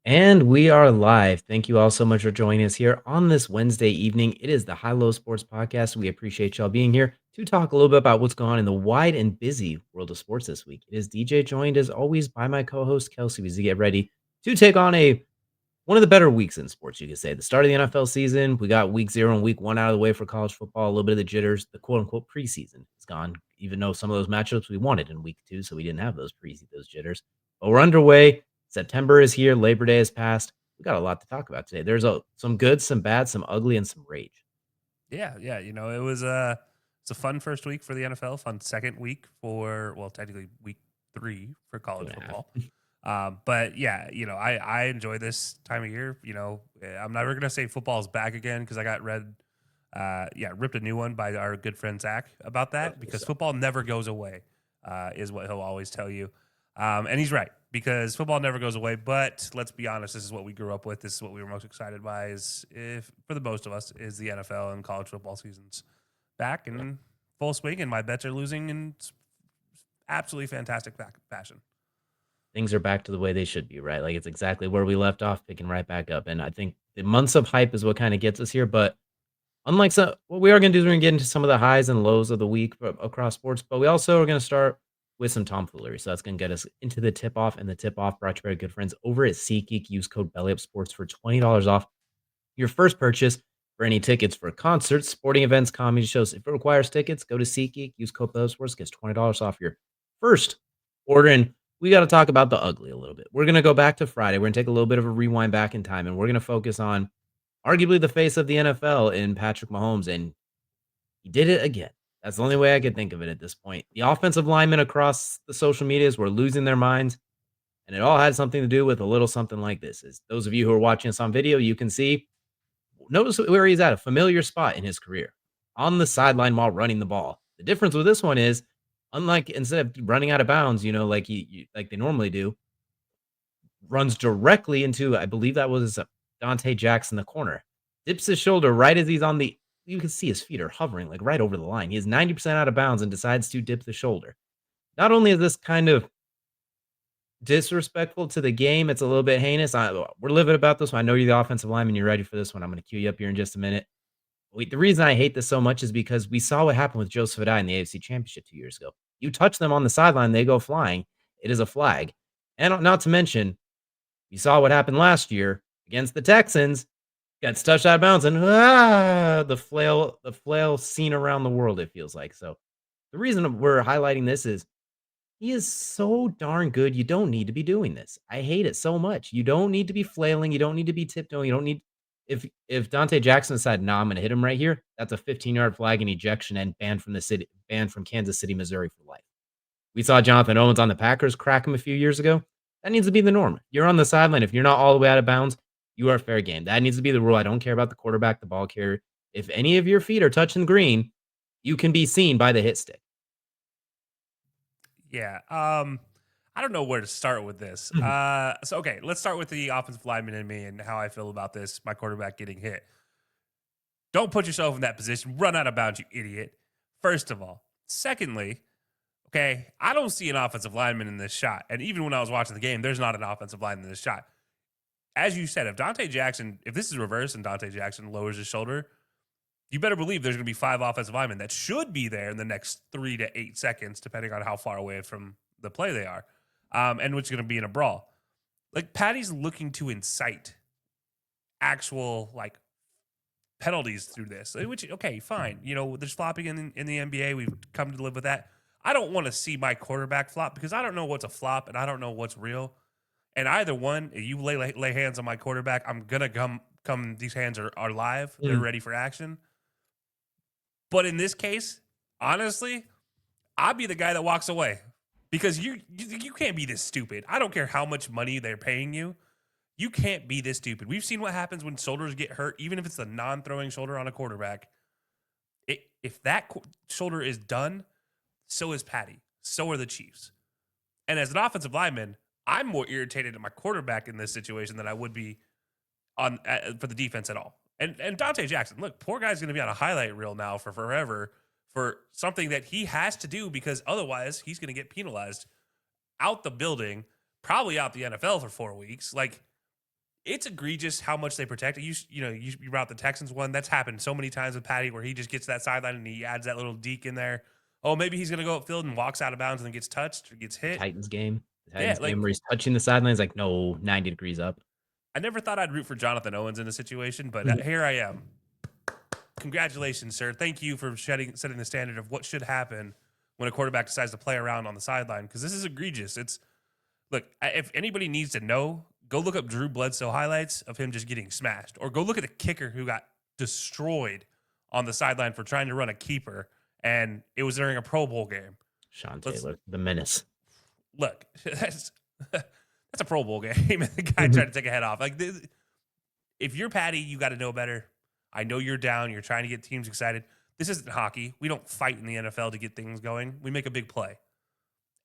And we are live. Thank you all so much for joining us here on this Wednesday evening. It is the High Low Sports Podcast. We appreciate y'all being here to talk a little bit about what's going on in the wide and busy world of sports this week. It is DJ joined as always by my co-host Kelsey as we get ready to take on a one of the better weeks in sports, you could say. The start of the NFL season, we got week 0 and week 1 out of the way for college football, a little bit of the jitters, the quote unquote preseason is gone, even though some of those matchups we wanted in week 2, so we didn't have those jitters. But we're underway. September is here, Labor Day has passed. We got a lot to talk about today. There's some good, some bad, some ugly, and some rage. Yeah. It was it's a fun first week for the NFL, fun second week for technically week 3 for Two college and a half. football. But yeah, I enjoy this time of year. I'm never gonna say football is back again because I got ripped a new one by our good friend Zach about that because football never goes away, is what he'll always tell you. And he's right because football never goes away. But let's be honest, this is what we grew up with. This is what we were most excited by. Is if for the most of us is the NFL and college football seasons back in full swing, and my bets are losing in absolutely fantastic fashion. Things are back to the way they should be, right? Like it's exactly where we left off, picking right back up. And I think the months of hype is what kind of gets us here. But unlike what we are going to do is we're going to get into some of the highs and lows of the week across sports, but we also are going to start with some tomfoolery. So that's going to get us into the tip off, and the tip off brought to you by our good friends over at SeatGeek. Use code BellyUpSports for $20 off your first purchase for any tickets for concerts, sporting events, comedy shows. If it requires tickets, go to SeatGeek. Use code BellyUpSports, gets $20 off your first order. And we got to talk about the ugly a little bit. We're going to go back to Friday. We're going to take a little bit of a rewind back in time, and we're going to focus on arguably the face of the NFL in Patrick Mahomes, and he did it again. That's the only way I could think of it at this point. The offensive linemen across the social medias were losing their minds, and it all had something to do with a little something like this. As those of you who are watching us on video, you can see, notice where he's at, a familiar spot in his career, on the sideline while running the ball. The difference with this one is, unlike instead of running out of bounds, like like they normally do, runs directly into, I believe that was Dante Jackson, the corner. Dips his shoulder right as he's on the, you can see his feet are hovering like right over the line. He is 90% out of bounds and decides to dip the shoulder. Not only is this kind of disrespectful to the game, it's a little bit heinous. We're livid about this one. I know you're the offensive lineman. You're ready for this one. I'm going to cue you up here in just a minute. Wait, the reason I hate this so much is because we saw what happened with Joseph Adai in the AFC Championship 2 years ago. You touch them on the sideline, they go flying. It is a flag. And not to mention, you saw what happened last year against the Texans. Gets touched out of bounds, and the flail seen around the world, it feels like. So the reason we're highlighting this is he is so darn good. You don't need to be doing this. I hate it so much. You don't need to be flailing. You don't need to be tiptoeing. You don't need, if Dante Jackson decided, nah, I'm gonna hit him right here, that's a 15-yard flag and ejection and banned from Kansas City, Missouri for life. We saw Jonathan Owens on the Packers crack him a few years ago. That needs to be the norm. You're on the sideline. If you're not all the way out of bounds, you are fair game. That needs to be the rule. I don't care about the quarterback, the ball carrier. If any of your feet are touching the green, you can be seen by the hit stick. Yeah. I don't know where to start with this. Okay, let's start with the offensive lineman in me and how I feel about this. My quarterback getting hit. Don't put yourself in that position. Run out of bounds, you idiot. First of all. Secondly, okay, I don't see an offensive lineman in this shot. And even when I was watching the game, there's not an offensive lineman in this shot. As you said, if this is reversed and Dante Jackson lowers his shoulder, you better believe there's going to be 5 offensive linemen that should be there in the next 3 to 8 seconds, depending on how far away from the play they are, and which is going to be in a brawl. Like, Patty's looking to incite actual, penalties through this, which, okay, fine. There's flopping in the NBA. We've come to live with that. I don't want to see my quarterback flop because I don't know what's a flop and I don't know what's real. And either one, if you lay hands on my quarterback, I'm going to come. These hands are live. They're ready for action. But in this case, honestly, I'd be the guy that walks away because you can't be this stupid. I don't care how much money they're paying you. You can't be this stupid. We've seen what happens when shoulders get hurt, even if it's a non-throwing shoulder on a quarterback. If that shoulder is done, so is Patty. So are the Chiefs. And as an offensive lineman, I'm more irritated at my quarterback in this situation than I would be for the defense at all. And Dante Jackson, look, poor guy's going to be on a highlight reel now for forever for something that he has to do because otherwise he's going to get penalized out the building, probably out the NFL for 4 weeks. Like, it's egregious how much they protect it. You brought the Texans one. That's happened so many times with Patty where he just gets that sideline and he adds that little deke in there. Oh, maybe he's going to go upfield and walks out of bounds and then gets touched or gets The hit. Titans game. The Yeah, Titans game like where he's touching the sidelines like, no, 90 degrees up. I never thought I'd root for Jonathan Owens in a situation, but Mhm. here I am. Congratulations, sir. Thank you for setting the standard of what should happen when a quarterback decides to play around on the sideline because this is egregious. Look, if anybody needs to know, go look up Drew Bledsoe highlights of him just getting smashed, or go look at the kicker who got destroyed on the sideline for trying to run a keeper, and it was during a Pro Bowl game. Sean Let's Taylor, the menace. look. That's a Pro Bowl game, and the guy tried to take a head off. Like, if you're Patty, you got to know better. I know you're down. You're trying to get teams excited. This isn't hockey. We don't fight in the NFL to get things going. We make a big play.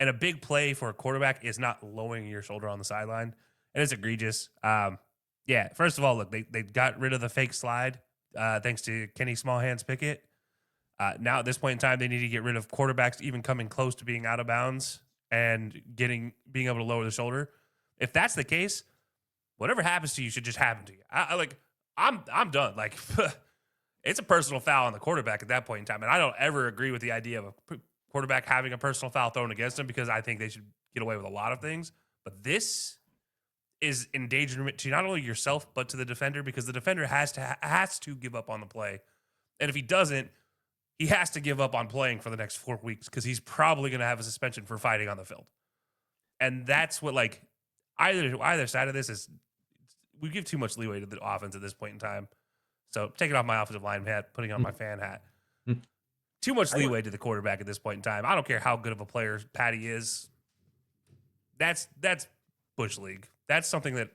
And a big play for a quarterback is not lowering your shoulder on the sideline. And it's egregious. Yeah, first of all, look, they got rid of the fake slide thanks to Kenny Smallhands Pickett. Now at this point in time, they need to get rid of quarterbacks even coming close to being out of bounds and being able to lower the shoulder. If that's the case, whatever happens to you should just happen to you. I'm done. Like, it's a personal foul on the quarterback at that point in time. And I don't ever agree with the idea of a quarterback having a personal foul thrown against him because I think they should get away with a lot of things. But this is endangerment to not only yourself, but to the defender because the defender has to give up on the play. And if he doesn't, he has to give up on playing for the next 4 weeks because he's probably going to have a suspension for fighting on the field. And that's what, like, either side of this is we give too much leeway to the offense at this point in time. So taking off my offensive line hat, putting on my fan hat. Too much leeway to the quarterback at this point in time. I don't care how good of a player Patty is. That's Bush League. That's something that,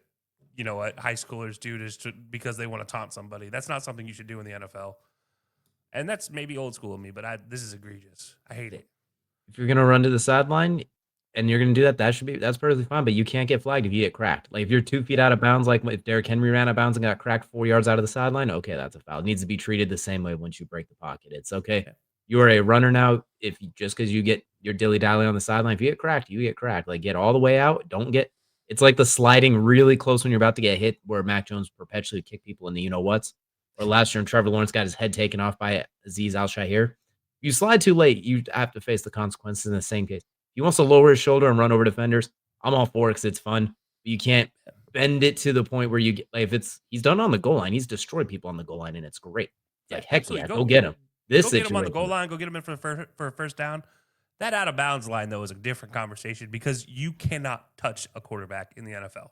you know what, high schoolers do because they want to taunt somebody. That's not something you should do in the NFL. And that's maybe old school of me, but this is egregious. I hate it. If you're gonna run to the sideline and you're gonna do that, that's perfectly fine. But you can't get flagged if you get cracked. Like if you're 2 feet out of bounds, like if Derrick Henry ran out of bounds and got cracked 4 yards out of the sideline, okay, that's a foul. It needs to be treated the same way once you break the pocket. It's okay. Yeah. You are a runner now. Just because you get your dilly dally on the sideline, if you get cracked, you get cracked. Like get all the way out. Don't get. It's like the sliding really close when you're about to get hit, where Mac Jones perpetually kick people in the you know what's. Or last year, when Trevor Lawrence got his head taken off by Azeez Al-Shaair. You slide too late, you have to face the consequences in the same case. He wants to lower his shoulder and run over defenders. I'm all for it because it's fun. But you can't bend it to the point where you get like he's done on the goal line. He's destroyed people on the goal line, and it's great. It's like heck absolutely. yeah, go get him. This go situation, get him on the goal line. Go get him in for a first down. That out of bounds line though is a different conversation because you cannot touch a quarterback in the NFL.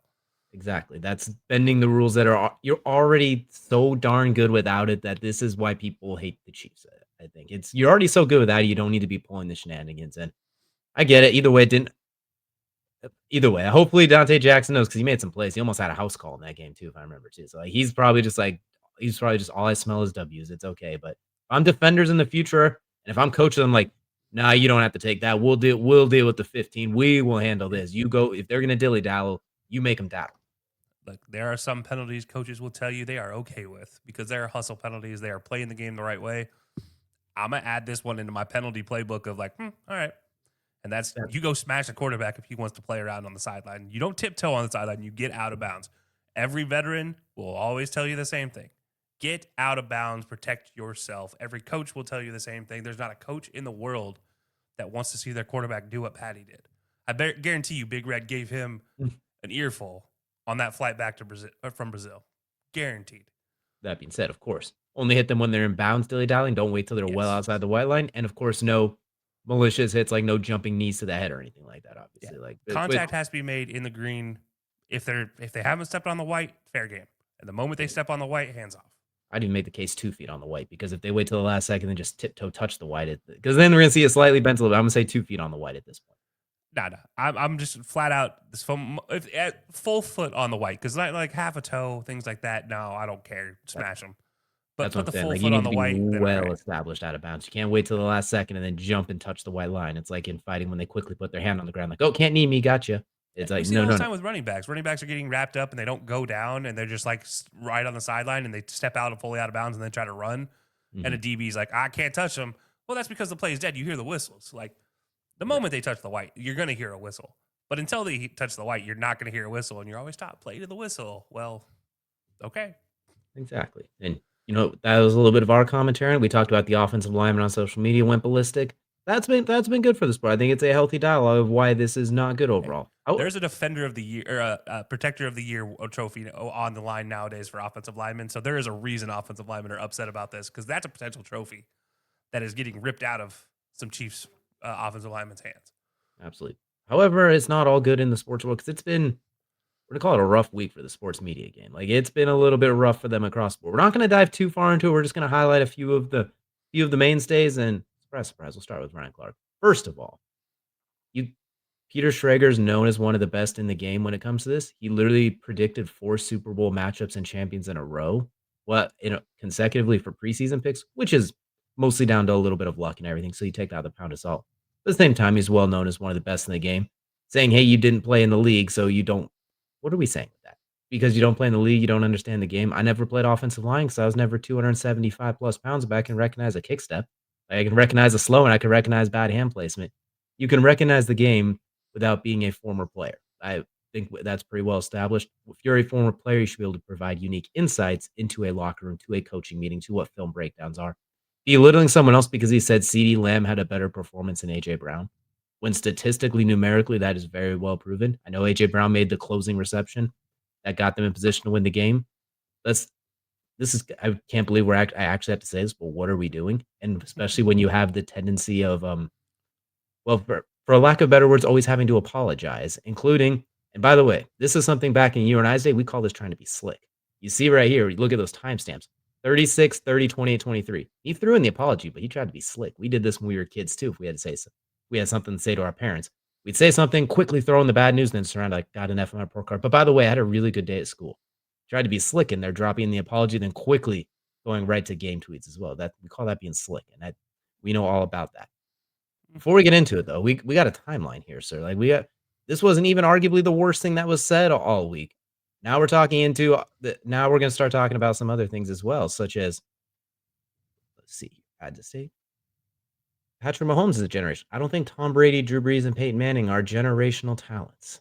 Exactly. That's bending the rules that you're already so darn good without it that this is why people hate the Chiefs. I think you're already so good without it. You don't need to be pulling the shenanigans in. I get it. Either way, hopefully Dante Jackson knows because he made some plays. He almost had a house call in that game too, if I remember too. So like, he's probably just all I smell is W's. It's okay. But if I'm defenders in the future, and if I'm coaching them, like, nah, you don't have to take that. We'll deal with the 15. We will handle this. You go if they're gonna dilly dally, you make them daddle. Look, there are some penalties coaches will tell you they are okay with because they are hustle penalties. They are playing the game the right way. I'm going to add this one into my penalty playbook of like, all right. And that's you go smash a quarterback if he wants to play around on the sideline. You don't tiptoe on the sideline. You get out of bounds. Every veteran will always tell you the same thing. Get out of bounds. Protect yourself. Every coach will tell you the same thing. There's not a coach in the world that wants to see their quarterback do what Patty did. I guarantee you Big Red gave him an earful on that flight back to Brazil from Brazil. Guaranteed. That being said, of course, only hit them when they're in bounds, dilly-dallying. Don't wait till they're well outside the white line. And, of course, no malicious hits, like no jumping knees to the head or anything like that, obviously. Like contact has to be made in the green. If they haven't stepped on the white, fair game. And the moment they step on the white, hands off. I'd even make the case 2 feet on the white because if they wait till the last second and just tiptoe touch the white, because then we're going to see it slightly bent a little bit. I'm going to say 2 feet on the white at this point. Nah. I'm just flat out at full foot on the white because like half a toe, things like that. No, I don't care. Smash them. But put the full foot on the white. Well established out of bounds. You can't wait till the last second and then jump and touch the white line. It's like in fighting when they quickly put their hand on the ground, like, oh, can't knee me, gotcha. It's like no. Time with running backs. Running backs are getting wrapped up and they don't go down and they're just like right on the sideline and they step out and fully out of bounds and then try to run. And a DB's like, I can't touch them. Well, that's because the play is dead. You hear the whistles. Like the moment they touch the white, you're going to hear a whistle. But until they touch the white, you're not going to hear a whistle, and you're always taught play to the whistle. Well, okay. Exactly. And, that was a little bit of our commentary. We talked about the offensive lineman on social media went ballistic. That's been good for the sport. I think it's a healthy dialogue of why this is not good overall. There's a defender of the year or a protector of the year trophy on the line nowadays for offensive linemen. So there is a reason offensive linemen are upset about this, because that's a potential trophy that is getting ripped out of some Chiefs offensive linemen's hands. Absolutely. However, it's not all good in the sports world, because it's been, we're going to call it a rough week for the sports media game. Like, it's been a little bit rough for them across the board. We're not going to dive too far into it. We're just going to highlight a few of the mainstays, and surprise, surprise, we'll start with Ryan Clark. First of all, Peter Schrager's known as one of the best in the game when it comes to this. He literally predicted 4 Super Bowl matchups and champions in a row, consecutively for preseason picks, which is mostly down to a little bit of luck and everything. So you take out the pound of salt. At the same time, he's well known as one of the best in the game. Saying, hey, you didn't play in the league, so you don't. What are we saying with that? Because you don't play in the league, you don't understand the game. I never played offensive line because I was never 275 plus pounds, but I can recognize a kick step. I can recognize a slow, and I can recognize bad hand placement. You can recognize the game without being a former player. I think that's pretty well established. If you're a former player, you should be able to provide unique insights into a locker room, to a coaching meeting, to what film breakdowns are. Belittling someone else because he said CeeDee Lamb had a better performance than A.J. Brown, when statistically, numerically, that is very well proven. I know A.J. Brown made the closing reception that got them in position to win the game. I can't believe I actually have to say this, but what are we doing? And especially when you have the tendency of, for a lack of better words, always having to apologize, including, and by the way, this is something back in you and I's day, we call this trying to be slick. You see right here, you look at those timestamps, 36, 30, 28, 23. He threw in the apology, but he tried to be slick. We did this when we were kids too. If we had to say so, we had something to say to our parents, we'd say something, quickly throw in the bad news, and then surround like, got an F on my report card. But by the way, I had a really good day at school. Tried to be slick in there, dropping in the apology, then quickly going right to game tweets as well. That we call that being slick, and we know all about that. Before we get into it, though, we got a timeline here, sir. Like, this wasn't even arguably the worst thing that was said all week. Now we're talking into now we're going to start talking about some other things as well, such as, let's see, I had to say, Patrick Mahomes is a generation. I don't think Tom Brady, Drew Brees, and Peyton Manning are generational talents.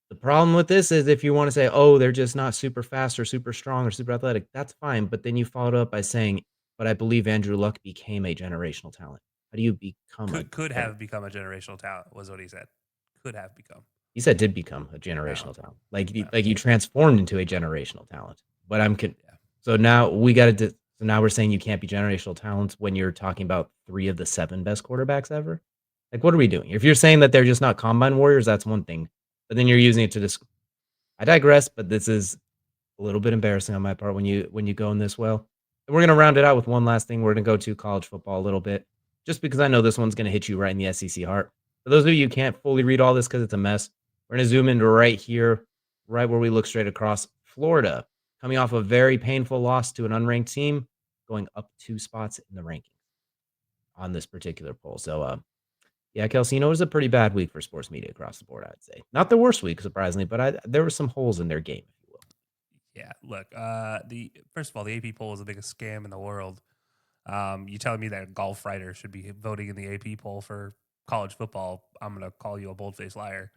The problem with this is, if you want to say, oh, they're just not super fast or super strong or super athletic, that's fine. But then you followed up by saying, but I believe Andrew Luck became a generational talent. How do you become could have become a generational talent, was what he said. Could have become. He said did become a generational talent. Like you transformed into a generational talent. But so now now we're saying you can't be generational talents when you're talking about 3 of the 7 best quarterbacks ever. Like, what are we doing? If you're saying that they're just not combine warriors, that's one thing. But then you're using it to I digress, but this is a little bit embarrassing on my part when you go in this well. And we're gonna round it out with one last thing. We're gonna go to college football a little bit, just because I know this one's gonna hit you right in the SEC heart. For those of you who can't fully read all this because it's a mess, we're gonna zoom into right here, right where we look straight across. Florida, coming off a very painful loss to an unranked team, going up 2 spots in the rankings on this particular poll. So, yeah, Kelsey, it was a pretty bad week for sports media across the board, I'd say. Not the worst week, surprisingly, but there were some holes in their game, if you will. Yeah, look, first of all, the AP poll is the biggest scam in the world. You telling me that a golf writer should be voting in the AP poll for college football, I'm going to call you a bold-faced liar.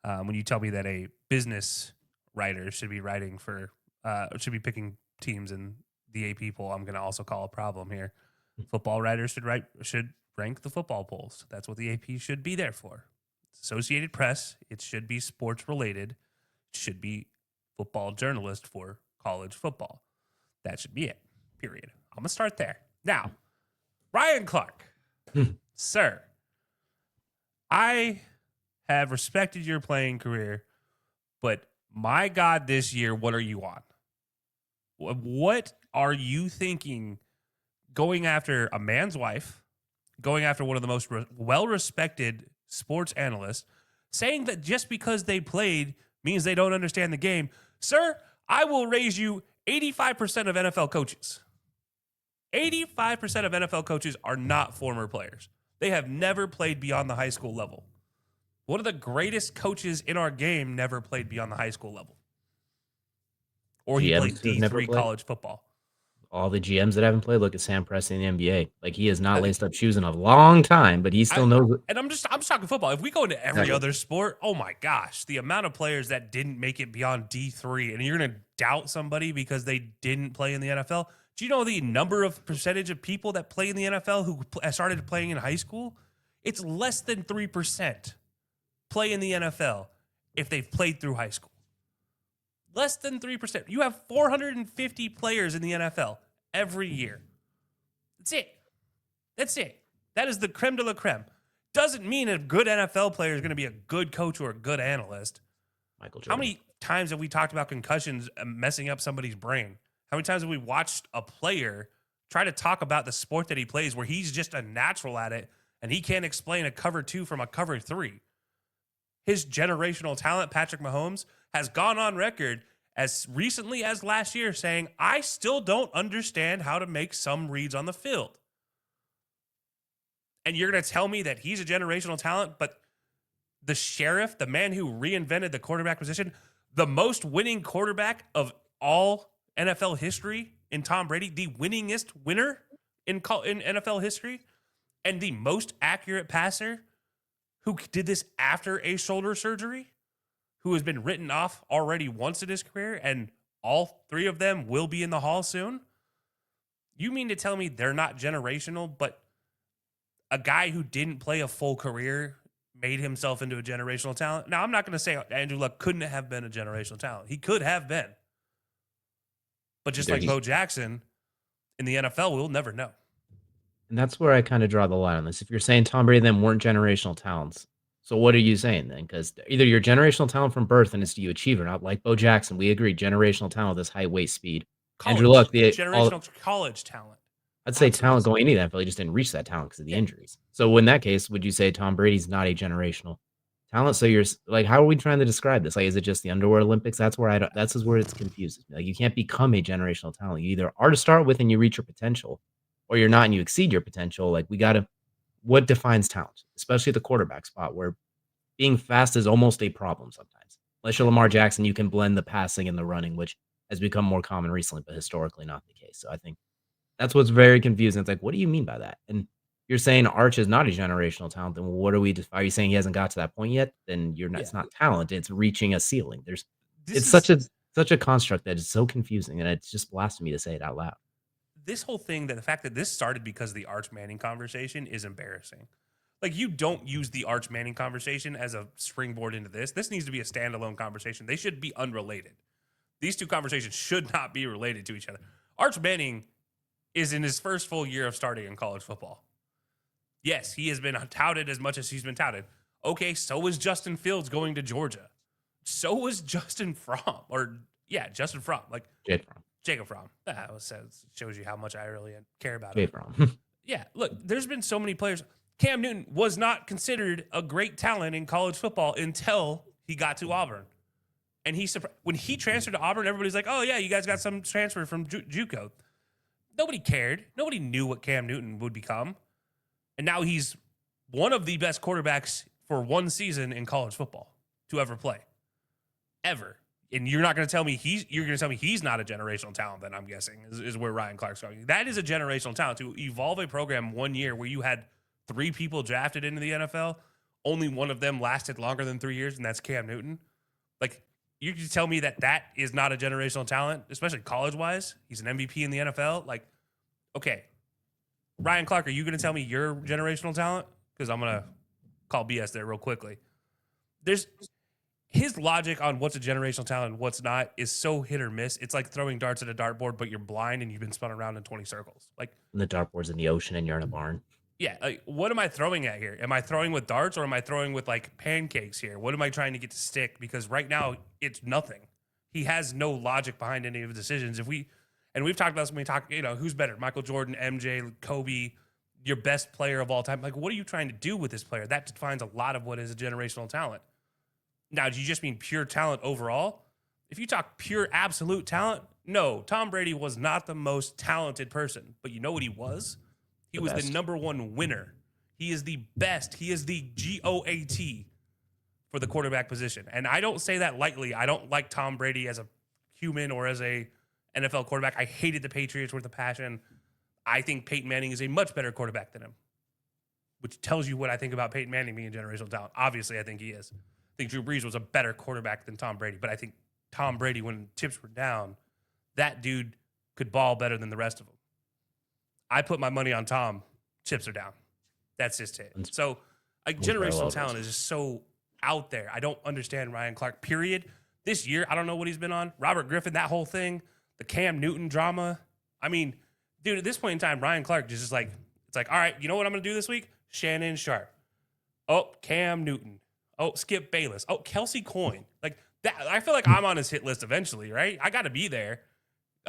When you tell me that a business writer should be should be picking teams in the AP poll, I'm going to also call a problem here. Football writers should rank the football polls. That's what the AP should be there for. Associated Press, it should be sports related. It should be football journalist for college football. That should be it, period. I'm going to start there. Now, Ryan Clark, sir, I have respected your playing career, but my God, this year, what are you on? What are you thinking going after a man's wife, going after one of the most well-respected sports analysts, saying that just because they played means they don't understand the game? Sir, I will raise you 85% of NFL coaches. 85% of NFL coaches are not former players. They have never played beyond the high school level. One of the greatest coaches in our game never played beyond the high school level. Or he played D3 college football. all the GMs that haven't played, look at Sam Presti in the NBA. Like, he has not I, laced up shoes in a long time, but he still I knows it. and I'm just talking football. If we go into every Exactly. other sport, oh my gosh, the amount of players that didn't make it beyond D3, and you're gonna doubt somebody because they didn't play in the NFL. Do you know the number of percentage of people that play in the NFL who started playing in high school? It's less than 3% play in the NFL if they've played through high school. Less than 3%. You have 450 players in the NFL every year. That's it. That's it. That is the creme de la creme. Doesn't mean a good NFL player is going to be a good coach or a good analyst. Michael How Jordan. many times have we talked about concussions messing up somebody's brain? How many times have we watched a player try to talk about the sport that he plays where he's just a natural at it and he can't explain a cover 2 from a cover 3? His generational talent, Patrick Mahomes, has gone on record as recently as last year saying, I still don't understand how to make some reads on the field. And you're going to tell me that he's a generational talent, but the sheriff, the man who reinvented the quarterback position, the most winning quarterback of all NFL history in Tom Brady, the winningest winner in NFL history, and the most accurate passer who did this after a shoulder surgery, who has been written off already once in his career, and all 3 of them will be in the Hall soon. You mean to tell me they're not generational, but a guy who didn't play a full career made himself into a generational talent? Now, I'm not going to say Andrew Luck couldn't have been a generational talent. He could have been. But just like Bo Jackson, in the NFL, we'll never know. And that's where I kind of draw the line on this. If you're saying Tom Brady and them weren't generational talents, so what are you saying then? Because either you're generational talent from birth and it's do you achieve or not. Like Bo Jackson, we agree, generational talent, this height, weight, speed. Andrew Luck, Generational college talent. I'd say talent going into the NFL, he just didn't reach that talent because of the injuries. So in that case, would you say Tom Brady's not a generational talent? So you're like, how are we trying to describe this? Like, is it just the underwear Olympics? That's where that's where it's confuses me. Like, you can't become a generational talent. You either are to start with and you reach your potential, or you're not and you exceed your potential. Like, what defines talent, especially the quarterback spot where being fast is almost a problem sometimes. Unless you're Lamar Jackson, you can blend the passing and the running, which has become more common recently, but historically not the case. So I think that's what's very confusing. It's like, what do you mean by that? And you're saying Arch is not a generational talent. Then what are we? Are you saying he hasn't got to that point yet? Then you're not. It's not talent. It's reaching a ceiling. It's such a construct that is so confusing, and it's just blasphemy to say it out loud. This whole thing, that the fact that this started because of the Arch Manning conversation is embarrassing. Like, you don't use the Arch Manning conversation as a springboard into this. This needs to be a standalone conversation. They should be unrelated. These two conversations should not be related to each other. Arch Manning is in his first full year of starting in college football. Yes, he has been touted as much as he's been touted. Okay, so was Justin Fields going to Georgia. So was Justin Fromm. Justin Fromm. Like, Jacob Fromm. That shows you how much I really care about him. Yeah, look, there's been so many players. Cam Newton was not considered a great talent in college football until he got to Auburn. And when he transferred to Auburn, everybody's like, oh, yeah, you guys got some transfer from JUCO. Nobody cared. Nobody knew what Cam Newton would become. And now he's one of the best quarterbacks for one season in college football to ever play. Ever. And you're not going to tell me he's not a generational talent, then, I'm guessing, is where Ryan Clark's going. That is a generational talent. To evolve a program 1 year where you had 3 people drafted into the NFL, only one of them lasted longer than 3 years, and that's Cam Newton. Like, you can tell me that is not a generational talent, especially college-wise. He's an MVP in the NFL. Like, okay, Ryan Clark, are you going to tell me you're generational talent? Because I'm going to call BS there real quickly. His logic on what's a generational talent and what's not is so hit or miss. It's like throwing darts at a dartboard, but you're blind and you've been spun around in 20 circles. Like, and the dartboard's in the ocean and you're in a barn. Yeah, like, what am I throwing at here? Am I throwing with darts or am I throwing with like pancakes here? What am I trying to get to stick? Because right now it's nothing. He has no logic behind any of his decisions. We've talked about this when we talk, who's better, Michael Jordan, MJ, Kobe, your best player of all time. Like, what are you trying to do with this player? That defines a lot of what is a generational talent. Now, do you just mean pure talent overall? If you talk pure absolute talent, no, Tom Brady was not the most talented person. But you know what he was? He was the number one winner. He is the best. He is the GOAT for the quarterback position. And I don't say that lightly. I don't like Tom Brady as a human or as a NFL quarterback. I hated the Patriots with a passion. I think Peyton Manning is a much better quarterback than him, which tells you what I think about Peyton Manning being generational talent. Obviously, I think he is. I think Drew Brees was a better quarterback than Tom Brady, but I think Tom Brady, when chips were down, that dude could ball better than the rest of them. I put my money on Tom. Chips are down. That's just it. So, like, generational talent is just so out there. I don't understand Ryan Clark, period. This year, I don't know what he's been on. Robert Griffin, that whole thing, the Cam Newton drama. I mean, dude, at this point in time, Ryan Clark just is like, it's like, all right, you know what I'm going to do this week? Shannon Sharp. Oh, Cam Newton. Oh, Skip Bayless. Oh, Kelsey Coyne. Like that. I feel like I'm on his hit list eventually, right? I got to be there.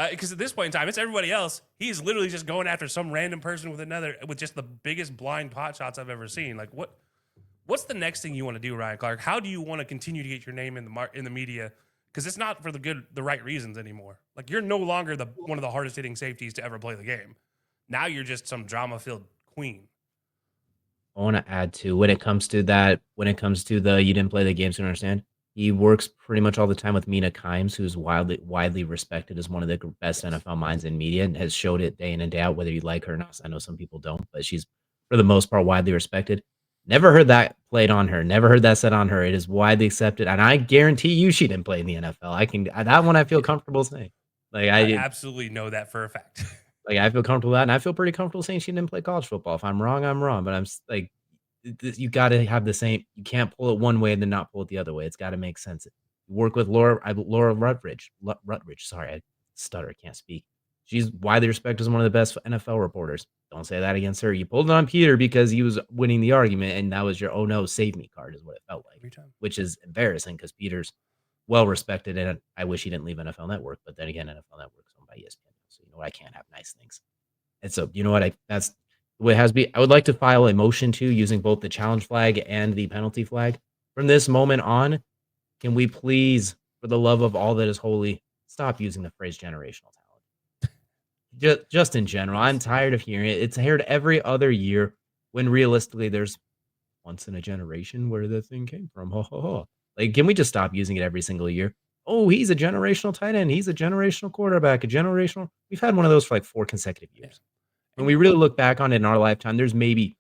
Because at this point in time, it's everybody else. He's literally just going after some random person with just the biggest blind pot shots I've ever seen. Like, what's the next thing you want to do, Ryan Clark? How do you want to continue to get your name in the media? Because it's not for the right reasons anymore. Like, you're no longer one of the hardest hitting safeties to ever play the game. Now you're just some drama filled queen. I want to add to when it comes to the you didn't play the game, so you understand. He works pretty much all the time with Mina Kimes, who's widely respected as one of the best NFL minds in media and has showed it day in and day out, whether you like her or not. I know some people don't, but she's, for the most part, widely respected. Never heard that played on her. Never heard that said on her. It is widely accepted, and I guarantee you she didn't play in the NFL. That one I feel comfortable saying. Like I absolutely know that for a fact. Like, I feel comfortable with that, and I feel pretty comfortable saying she didn't play college football. If I'm wrong, I'm wrong, but I'm like, you gotta have the same. You can't pull it one way and then not pull it the other way. It's got to make sense. You work with Laura Rutledge. Sorry, I stutter. Can't speak. She's widely respected as one of the best NFL reporters. Don't say that against her. You pulled it on Peter because he was winning the argument, and that was your "oh no, save me" card, is what it felt like. Every time. Which is embarrassing because Peter's well respected, and I wish he didn't leave NFL Network. But then again, NFL Network is owned by ESPN, so you know what? I can't have nice things. And so, you know what? That's the way it has to be. I would like to file a motion to using both the challenge flag and the penalty flag. From this moment on, can we please, for the love of all that is holy, stop using the phrase generational talent? Just in general, I'm tired of hearing it. It's heard every other year when realistically there's once in a generation where the thing came from. Ho, ho, ho. Like, can we just stop using it every single year? Oh, he's a generational tight end. He's a generational quarterback, We've had one of those for like 4 consecutive years. When we really look back on it in our lifetime, there's maybe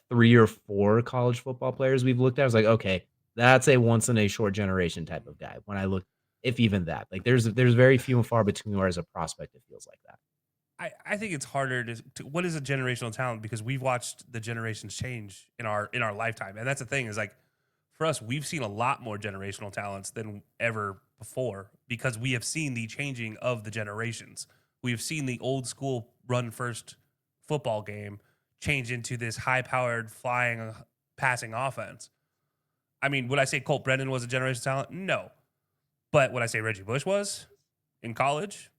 3 or 4 college football players we've looked at. I was like, okay, that's a once in a short generation type of guy. When I look, if even that, like there's very few and far between where as a prospect it feels like that. I think it's harder to what is a generational talent, because we've watched the generations change in our lifetime. And that's the thing, is like, for us, we've seen a lot more generational talents than ever before, because we have seen the changing of the generations. We've seen the old school run first football game change into this high powered flying passing offense. I mean, would I say Colt Brennan was a generational talent? No. But would I say Reggie Bush was in college?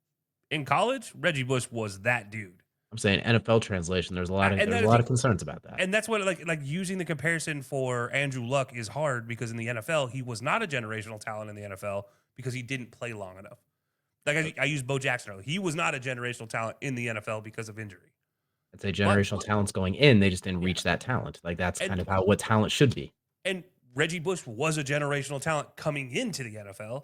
In college, Reggie Bush was that dude. I'm saying NFL translation. There's a lot of concerns about that. And that's what like using the comparison for Andrew Luck is hard, because in the NFL, he was not a generational talent in the NFL because he didn't play long enough. Like I used Bo Jackson earlier. He was not a generational talent in the NFL because of injury. I'd say generational talent's going in. They just didn't reach that talent. Like that's kind of what talent should be. And Reggie Bush was a generational talent coming into the NFL,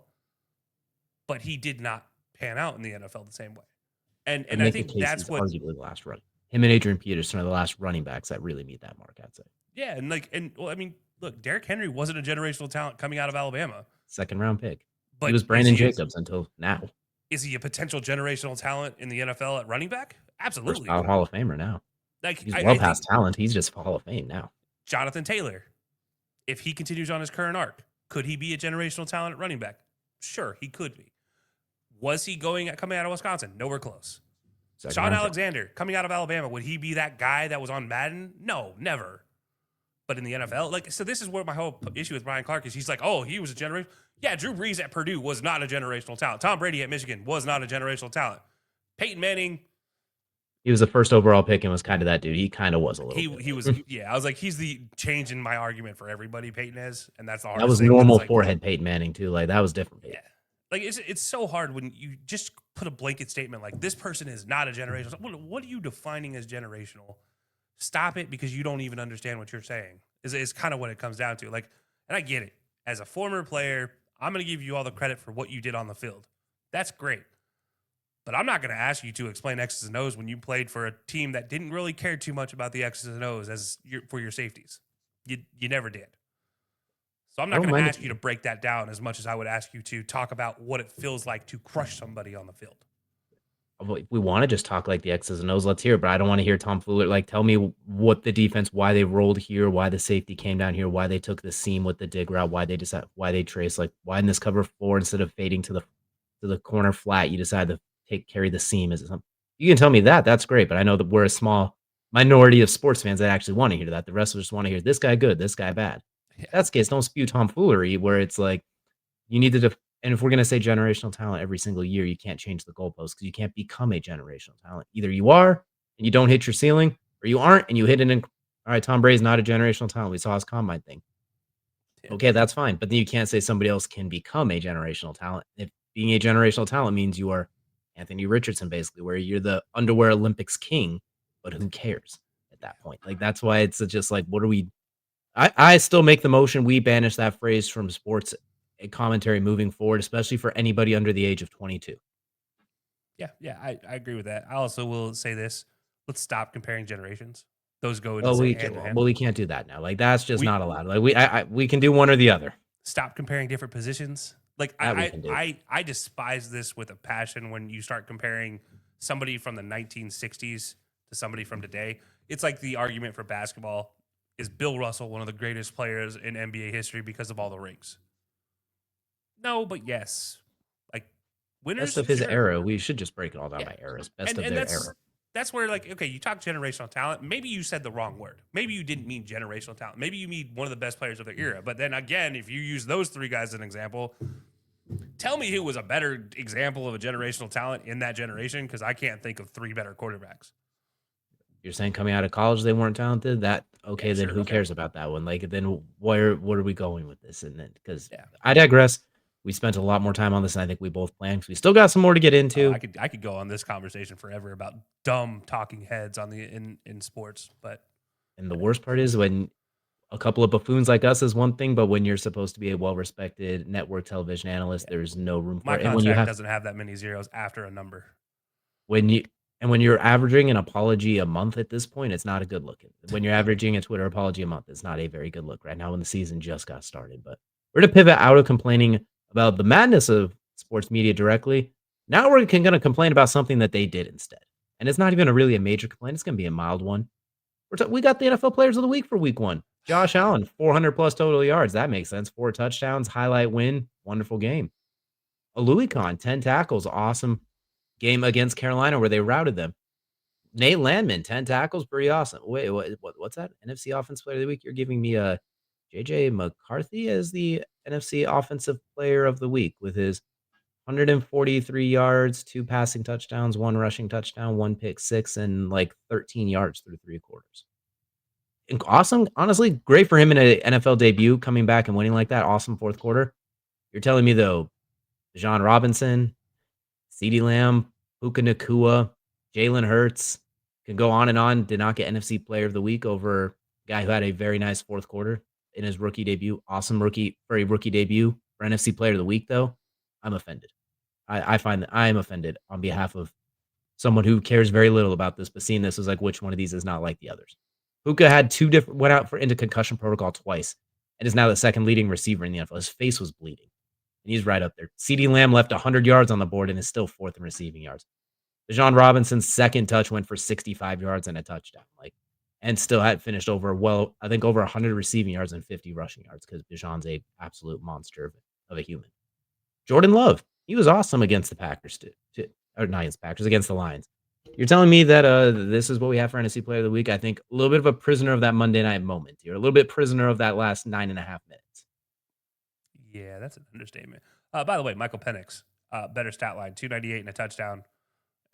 but he did not pan out in the NFL the same way. And I think that's what arguably the last run. Him and Adrian Peterson are the last running backs that really meet that mark, I'd say. Yeah, well, I mean, look, Derrick Henry wasn't a generational talent coming out of Alabama. Second round pick. But he was Brandon Jacobs until now. Is he a potential generational talent in the NFL at running back? Absolutely. First Hall of Famer now. Like, he's well past talent. He's just Hall of Fame now. Jonathan Taylor, if he continues on his current arc, could he be a generational talent at running back? Sure, he could be. Was he coming out of Wisconsin? Nowhere close. Sean Alexander, coming out of Alabama, would he be that guy that was on Madden? No, never. But in the NFL, so this is where my whole issue with Ryan Clark is. He's like, oh, he was a generation. Yeah, Drew Brees at Purdue was not a generational talent. Tom Brady at Michigan was not a generational talent. Peyton Manning. He was the first overall pick and was kind of that dude. He kind of was a little bit. He was, yeah. I was like, he's the change in my argument for everybody Peyton is, and that's the hardest thing. That was normal forehead Peyton Manning, too. Like, that was different. Yeah. Like, it's so hard when you just put a blanket statement like, this person is not a generational. What are you defining as generational? Stop it, because you don't even understand what you're saying. Is kind of what it comes down to. Like, and I get it. As a former player, I'm going to give you all the credit for what you did on the field. That's great. But I'm not going to ask you to explain X's and O's when you played for a team that didn't really care too much about the X's and O's for your safeties. You never did. So I'm I not don't going to mind ask you to break that down as much as I would ask you to talk about what it feels like to crush somebody on the field. if we want to just talk like the X's and O's, let's hear it. But I don't want to hear tomfoolery. Like, tell me what the defense, why they rolled here, why the safety came down here, why they took the seam with the dig route, why they decided, why they traced, like why in this cover 4 instead of fading to the corner flat, you decide to carry the seam. Is it something you can tell me that? That's great. But I know that we're a small minority of sports fans that actually want to hear that. The rest of us just want to hear this guy good, this guy bad. Yeah. That's the case. Don't spew tomfoolery where it's like you need to. And if we're going to say generational talent every single year, you can't change the goalposts because you can't become a generational talent. Either you are and you don't hit your ceiling, or you aren't and you hit it. All right, Tom Brady's not a generational talent. We saw his combine thing. Yeah. Okay, that's fine. But then you can't say somebody else can become a generational talent. If being a generational talent means you are Anthony Richardson, basically, where you're the underwear Olympics king, but who cares at that point? Like, that's why it's just like, what are we? I still make the motion we banish that phrase from sports commentary moving forward, especially for anybody under the age of 22. Yeah, I agree with that. I also will say this. Let's stop comparing generations. Those go Oh, hand in hand. we can't do that now. Like, that's just We not allowed. Like, we can do one or the other. stop comparing different positions. Like That we can do. I despise this with a passion when you start comparing somebody from the 1960s to somebody from today. It's like the argument for basketball is Bill Russell one of the greatest players in NBA history because of all the rings. No, but yes. Like winners Best of his sure. era. We should just break it all down by eras. Best of their era. That's where, like, okay, you talk generational talent. Maybe you said the wrong word. Maybe you didn't mean generational talent. Maybe you mean one of the best players of their era. But then again, if you use those three guys as an example, tell me who was a better example of a generational talent in that generation, because I can't think of three better quarterbacks. You're saying coming out of college they weren't talented? That okay? Yeah, then sure, who okay. cares about that one? Like, then what are we going with this? And then because Yeah. I digress. We spent a lot more time on this, and I think we both planned because we still got some more to get into. I could go on this conversation forever about dumb talking heads on the in sports, but And the worst part is when a couple of buffoons like us is one thing, but when you're supposed to be a well-respected network television analyst, there's no room for my it. And when you contract have doesn't have that many zeros after a number. when you're averaging an apology a month at this point, it's not a good look. When you're averaging a Twitter apology a month, it's not a very good look right now when the season just got started. But we're to pivot out of complaining about the madness of sports media directly. Now we're going to complain about something that they did instead. And it's not even really a major complaint. It's going to be a mild one. We got the NFL Players of the Week for week 1. Josh Allen, 400 plus total yards. That makes sense. 4 touchdowns, highlight win, wonderful game. Louis Khan, 10 tackles, awesome game against Carolina where they routed them. Nate Landman, 10 tackles, pretty awesome. Wait, what's that? NFC Offensive Player of the Week? You're giving me a JJ McCarthy as the NFC Offensive Player of the Week with his 143 yards, 2 passing touchdowns, 1 rushing touchdown, 1 pick six, and like 13 yards through 3 quarters. Awesome. Honestly, great for him in an NFL debut, coming back and winning like that. Awesome fourth quarter. You're telling me, though, Bijan Robinson, CeeDee Lamb, Puka Nacua, Jalen Hurts, can go on and on, did not get NFC Player of the Week over a guy who had a very nice fourth quarter in his rookie debut. Awesome rookie debut for NFC Player of the Week, though. I'm offended. I find that I am offended on behalf of someone who cares very little about this, but seeing this is like, which one of these is not like the others? Puka had went out into concussion protocol twice and is now the second leading receiver in the NFL. His face was bleeding, and he's right up there. CeeDee Lamb left 100 yards on the board and is still 4th in receiving yards. Bijan Robinson's second touch went for 65 yards and a touchdown, and still had finished over 100 receiving yards and 50 rushing yards because Bijan's a absolute monster of a human. Jordan Love, he was awesome against the Packers, or not against the Packers, against the Lions. You're telling me that this is what we have for NFC Player of the Week? I think a little bit of a prisoner of that Monday night moment here, a little bit prisoner of that last 9.5 minutes. Yeah, that's an understatement. By the way, Michael Penix, better stat line, 298 and a touchdown.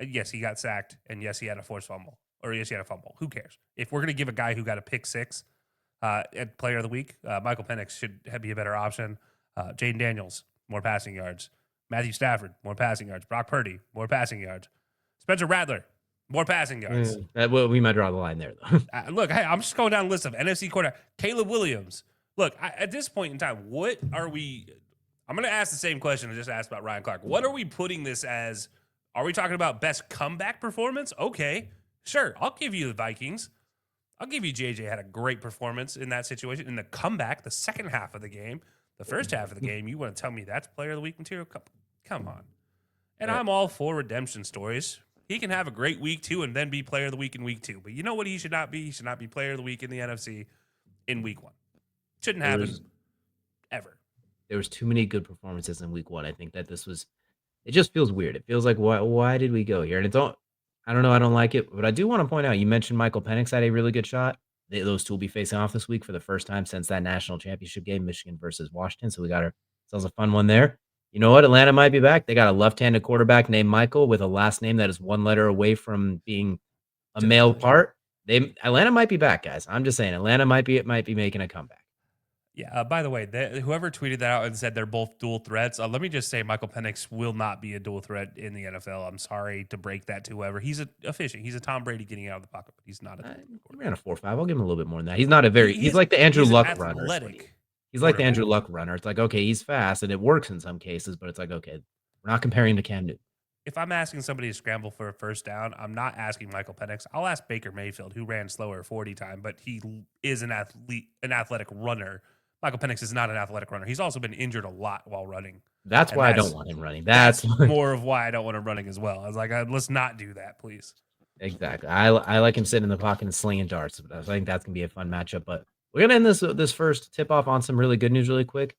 Yes, he got sacked, and yes, he had a forced fumble. Or yes, he had a fumble. Who cares? If we're going to give a guy who got a pick six at Player of the Week, Michael Penix should be a better option. Jaden Daniels, more passing yards. Matthew Stafford, more passing yards. Brock Purdy, more passing yards. Spencer Rattler, more passing yards. We might draw the line there, though. Look, hey, I'm just going down the list of NFC quarterback. Caleb Williams. Look, at this point in time, what are we – I'm going to ask the same question I just asked about Ryan Clark. What are we putting this as Are we talking about best comeback performance? Okay, sure. I'll give you the Vikings. I'll give you JJ had a great performance in that situation. In the comeback, the second half of the game, the first half of the game, you want to tell me that's player of the week material? Come on. And I'm all for redemption stories. He can have a great week 2 and then be player of the week in week 2. But you know what he should not be? He should not be player of the week in the NFC in week 1. Shouldn't happen ever. There was too many good performances in week 1. I think that this was it just feels weird. It feels like why did we go here? And it's all I don't know, I don't like it, but I do want to point out you mentioned Michael Penix had a really good shot. Those two will be facing off this week for the first time since that national championship game, Michigan versus Washington. So we got ourselves a fun one there. You know what? Atlanta might be back. They got a left-handed quarterback named Michael with a last name that is one letter away from being a male part. Atlanta might be back, guys. I'm just saying Atlanta might be making a comeback. Yeah. By the way, whoever tweeted that out and said they're both dual threats, let me just say Michael Penix will not be a dual threat in the NFL. I'm sorry to break that to whoever. He's a fishing. He's a Tom Brady getting out of the pocket, but he's not a. He ran a 4.5. I'll give him a little bit more than that. He's not a very. He's like the Andrew Luck runner. He's like the Andrew Luck runner. It's like, okay, he's fast and it works in some cases, but it's like, okay, we're not comparing him to Cam Newton. If I'm asking somebody to scramble for a first down, I'm not asking Michael Penix. I'll ask Baker Mayfield, who ran slower 40 time, but he is an athletic runner. Michael Penix is not an athletic runner. He's also been injured a lot while running. That's why I don't want him running. That's more of why I don't want him running as well. I was like, let's not do that, please. Exactly. I like him sitting in the pocket and slinging darts. I think that's going to be a fun matchup. But we're going to end this first tip-off on some really good news really quick.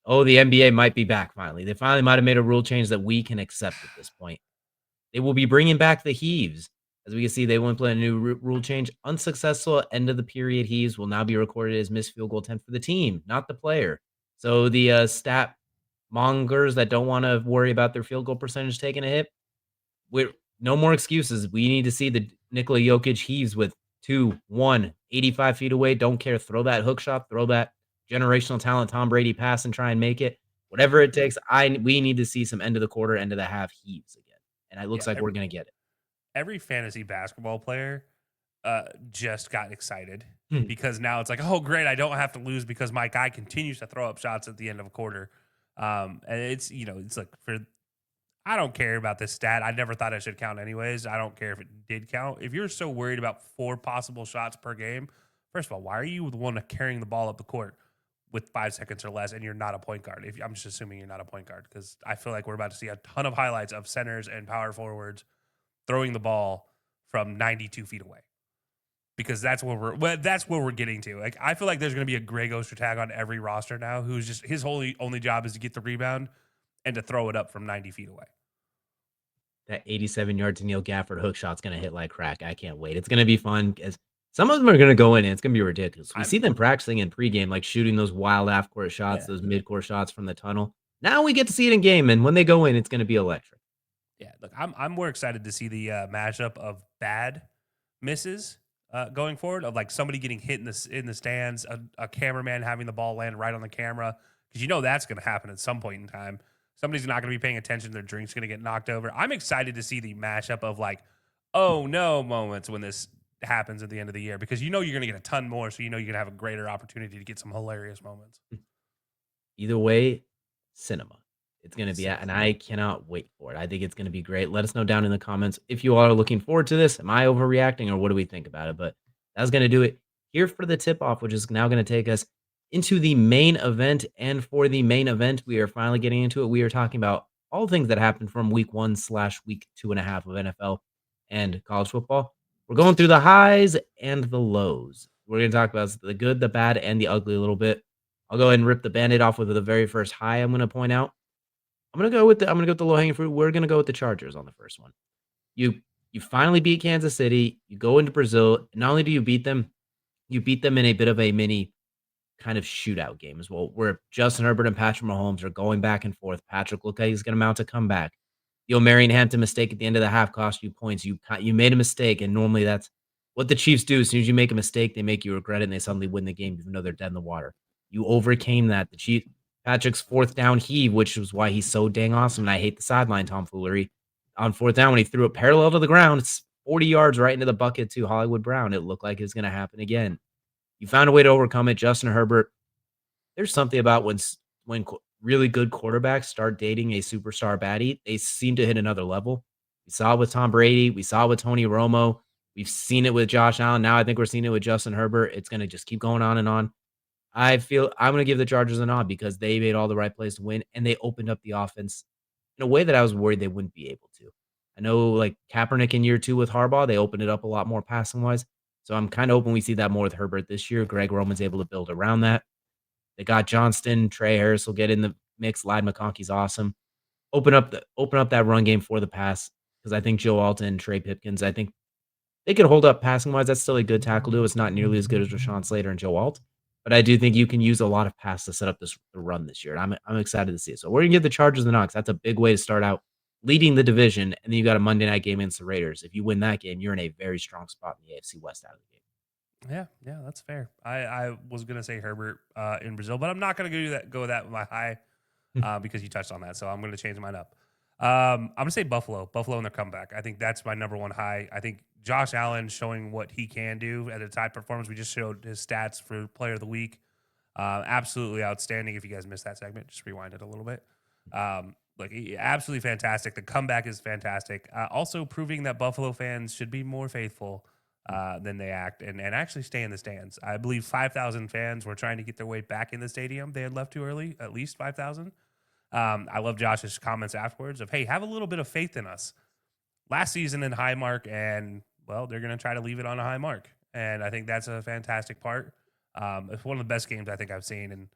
Oh, the NBA might be back finally. They finally might have made a rule change that we can accept at this point. They will be bringing back the heaves. As we can see, they will implement a new rule change. Unsuccessful end of the period heaves will now be recorded as missed field goal attempt for the team, not the player. So the stat mongers that don't want to worry about their field goal percentage taking a hit, no more excuses. We need to see the Nikola Jokic heaves with 2, 1, 85 feet away. Don't care. Throw that hook shot. Throw that generational talent Tom Brady pass and try and make it. Whatever it takes, we need to see some end of the quarter, end of the half heaves again. And it looks like we're going to get it. Every fantasy basketball player just got excited because now it's like, oh, great, I don't have to lose because my guy continues to throw up shots at the end of a quarter. And it's, it's like I don't care about this stat. I never thought it should count anyways. I don't care if it did count. If you're so worried about 4 possible shots per game, first of all, why are you the one carrying the ball up the court with 5 seconds or less and you're not a point guard? I'm just assuming you're not a point guard because I feel like we're about to see a ton of highlights of centers and power forwards throwing the ball from 92 feet away, because that's where we're getting to. Like, I feel like there's going to be a Greg Oster tag on every roster now, who's just his only job is to get the rebound and to throw it up from 90 feet away. That 87-yard to Neil Gafford hook shot's going to hit like crack. I can't wait. It's going to be fun as some of them are going to go in and it's going to be ridiculous. We see them practicing in pregame, like shooting those wild half-court shots, those mid-court shots from the tunnel. Now we get to see it in game, and when they go in, it's going to be electric. Yeah, look, I'm more excited to see the matchup of bad misses going forward, of like somebody getting hit in the stands, a cameraman having the ball land right on the camera, because that's going to happen at some point in time. Somebody's not going to be paying attention. Their drink's going to get knocked over. I'm excited to see the matchup of like, oh no moments when this happens at the end of the year, because you're going to get a ton more, so you're going to have a greater opportunity to get some hilarious moments. Either way, cinema. It's going to be, and I cannot wait for it. I think it's going to be great. Let us know down in the comments if you all are looking forward to this. Am I overreacting, or what do we think about it? But that's going to do it here for the tip-off, which is now going to take us into the main event. And for the main event, we are finally getting into it. We are talking about all things that happened from week 1/week 2.5 of NFL and college football. We're going through the highs and the lows. We're going to talk about the good, the bad, and the ugly a little bit. I'll go ahead and rip the Band-Aid off with the very first high I'm going to point out. I'm gonna go with the low-hanging fruit. We're gonna go with the Chargers on the first one. You finally beat Kansas City. You go into Brazil. Not only do you beat them in a bit of a mini kind of shootout game as well, where Justin Herbert and Patrick Mahomes are going back and forth. Patrick looked like he's gonna mount a comeback. Marion Hampton mistake at the end of the half cost you points. You made a mistake, and normally that's what the Chiefs do. As soon as you make a mistake, they make you regret it, and they suddenly win the game, even though they're dead in the water. You overcame that. The Chiefs. Patrick's 4th down heave, which was why he's so dang awesome. And I hate the sideline tomfoolery. On 4th down, when he threw it parallel to the ground, it's 40 yards right into the bucket to Hollywood Brown. It looked like it was going to happen again. You found a way to overcome it. Justin Herbert, there's something about when really good quarterbacks start dating a superstar baddie, they seem to hit another level. We saw it with Tom Brady. We saw it with Tony Romo. We've seen it with Josh Allen. Now I think we're seeing it with Justin Herbert. It's going to just keep going on and on. I feel I'm going to give the Chargers a nod because they made all the right plays to win, and they opened up the offense in a way that I was worried they wouldn't be able to. I know, like Kaepernick in year 2 with Harbaugh, they opened it up a lot more passing wise. So I'm kind of hoping we see that more with Herbert this year. Greg Roman's able to build around that. They got Johnston, Trey Harris will get in the mix. Ladd McConkey's awesome. Open up that run game for the pass because I think Joe Alton, Trey Pipkins, I think they could hold up passing wise. That's still a good tackle duo. It's not nearly as good as Rashawn Slater and Joe Alt, but I do think you can use a lot of pass to set up the run this year. And I'm excited to see it. So we're gonna give the Chargers the Knox. That's a big way to start out leading the division, and then you got a Monday night game against the Raiders. If you win that game, you're in a very strong spot in the AFC West out of the game. Yeah, that's fair. I was gonna say Herbert in Brazil, but I'm not gonna go with that with my high because you touched on that. So I'm gonna change mine up. I'm gonna say Buffalo in their comeback. I think that's my number one high. I think Josh Allen showing what he can do at a tied performance. We just showed his stats for Player of the Week. Absolutely outstanding. If you guys missed that segment, just rewind it a little bit. Absolutely fantastic. The comeback is fantastic. Also proving that Buffalo fans should be more faithful than they act and actually stay in the stands. I believe 5,000 fans were trying to get their way back in the stadium. They had left too early, at least 5,000. I love Josh's comments afterwards of, hey, have a little bit of faith in us. Last season in high mark, and, well, they're going to try to leave it on a high mark. And I think that's a fantastic part. It's one of the best games I think I've seen in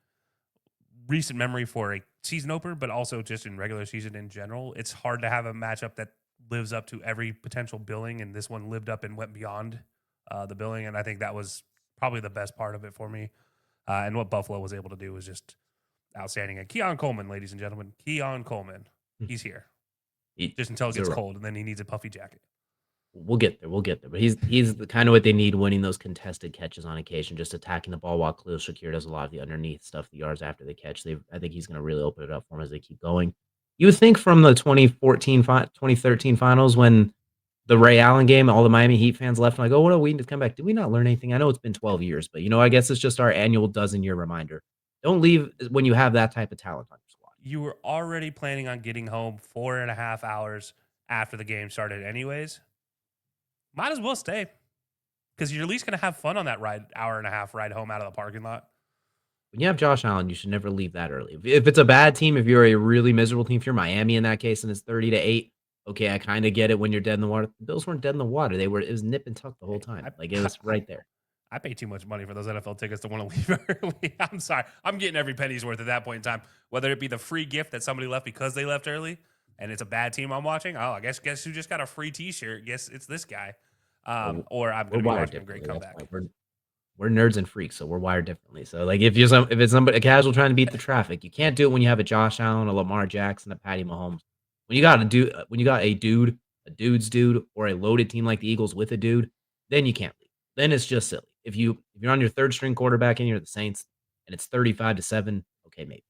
recent memory for a season opener, but also just in regular season in general. It's hard to have a matchup that lives up to every potential billing, and this one lived up and went beyond the billing, and I think that was probably the best part of it for me. And what Buffalo was able to do was just outstanding. And Keon Coleman, ladies and gentlemen, Keon Coleman, he's here. Just until it gets cold, and then he needs a puffy jacket. We'll get there. But he's the kind of what they need, winning those contested catches on occasion, just attacking the ball while Khalil Shakir does a lot of the underneath stuff, the yards after the catch. I think he's going to really open it up for them as they keep going. You would think from the 2013 finals when the Ray Allen game, all the Miami Heat fans left like, oh, what are we need to come back? Did we not learn anything? I know it's been 12 years, but I guess it's just our annual dozen-year reminder. Don't leave when you have that type of talent on your squad. You were already planning on getting home 4.5 hours after the game started anyways. Might as well stay because you're at least going to have fun on that hour and a half ride home out of the parking lot. When you have Josh Allen, you should never leave that early. If it's a bad team, if you're a really miserable team, if you're Miami in that case and it's 30-8, okay, I kind of get it when you're dead in the water. The Bills weren't dead in the water. It was nip and tuck the whole time. It was right there. I pay too much money for those NFL tickets to want to leave early. I'm sorry. I'm getting every penny's worth at that point in time, whether it be the free gift that somebody left because they left early and it's a bad team I'm watching. Oh, I guess who just got a free T-shirt? Guess it's this guy. Or I'm going to be watching a great comeback. We're nerds and freaks, so we're wired differently. So, if it's somebody a casual trying to beat the traffic, you can't do it when you have a Josh Allen, a Lamar Jackson, a Patty Mahomes. When you got a dude's dude, or a loaded team like the Eagles with a dude, then you can't leave. Then it's just silly. If you're on your third string quarterback and you're the Saints, and it's 35-7, okay, maybe.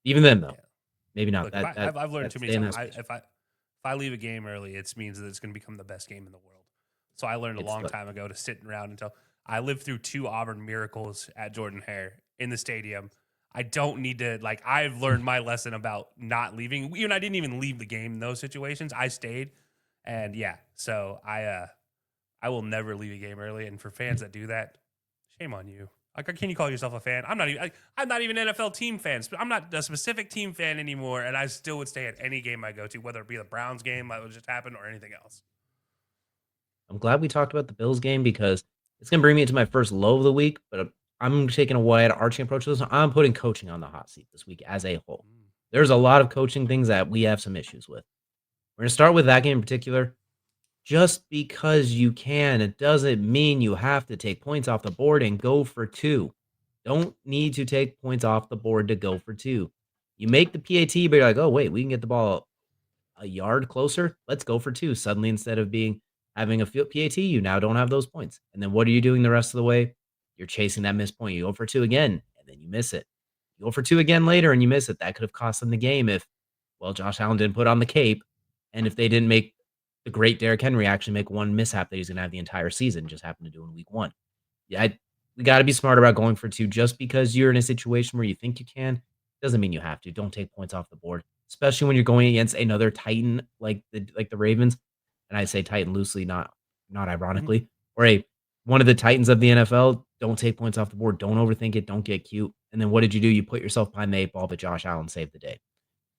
Even then, though, maybe not. Look, I've learned too many times. If I leave a game early, it means that it's going to become the best game in the world. So I learned a long time ago to sit around until I lived through 2 Auburn miracles at Jordan-Hare in the stadium. I don't need to, I've learned my lesson about not leaving. Even I didn't even leave the game in those situations. I stayed. And yeah, so I will never leave a game early. And for fans that do that, shame on you. Can you call yourself a fan? I'm not even an NFL team fan. I'm not a specific team fan anymore. And I still would stay at any game I go to, whether it be the Browns game that would just happen or anything else. I'm glad we talked about the Bills game because it's going to bring me into my first low of the week, but I'm taking a wide arching approach to this. I'm putting coaching on the hot seat this week as a whole. There's a lot of coaching things that we have some issues with. We're going to start with that game in particular. Just because you can, it doesn't mean you have to take points off the board and go for 2. Don't need to take points off the board to go for 2. You make the PAT, but you're like, oh, wait, we can get the ball a yard closer. Let's go for 2. Suddenly, instead of having a field PAT, you now don't have those points. And then what are you doing the rest of the way? You're chasing that missed point. You go for 2 again, and then you miss it. You go for 2 again later, and you miss it. That could have cost them the game if, Josh Allen didn't put on the cape, and if they didn't make the great Derrick Henry actually make one mishap that he's going to have the entire season, just happened to do in week 1. Yeah, we got to be smart about going for 2 just because you're in a situation where you think you can. Doesn't mean you have to. Don't take points off the board, especially when you're going against another Titan like the Ravens. And I say Titan loosely, not Mhm. ironically, or one of the Titans of the NFL. Don't take points off the board. Don't overthink it. Don't get cute. And then what did you do? You put yourself behind the 8 ball, but Josh Allen saved the day.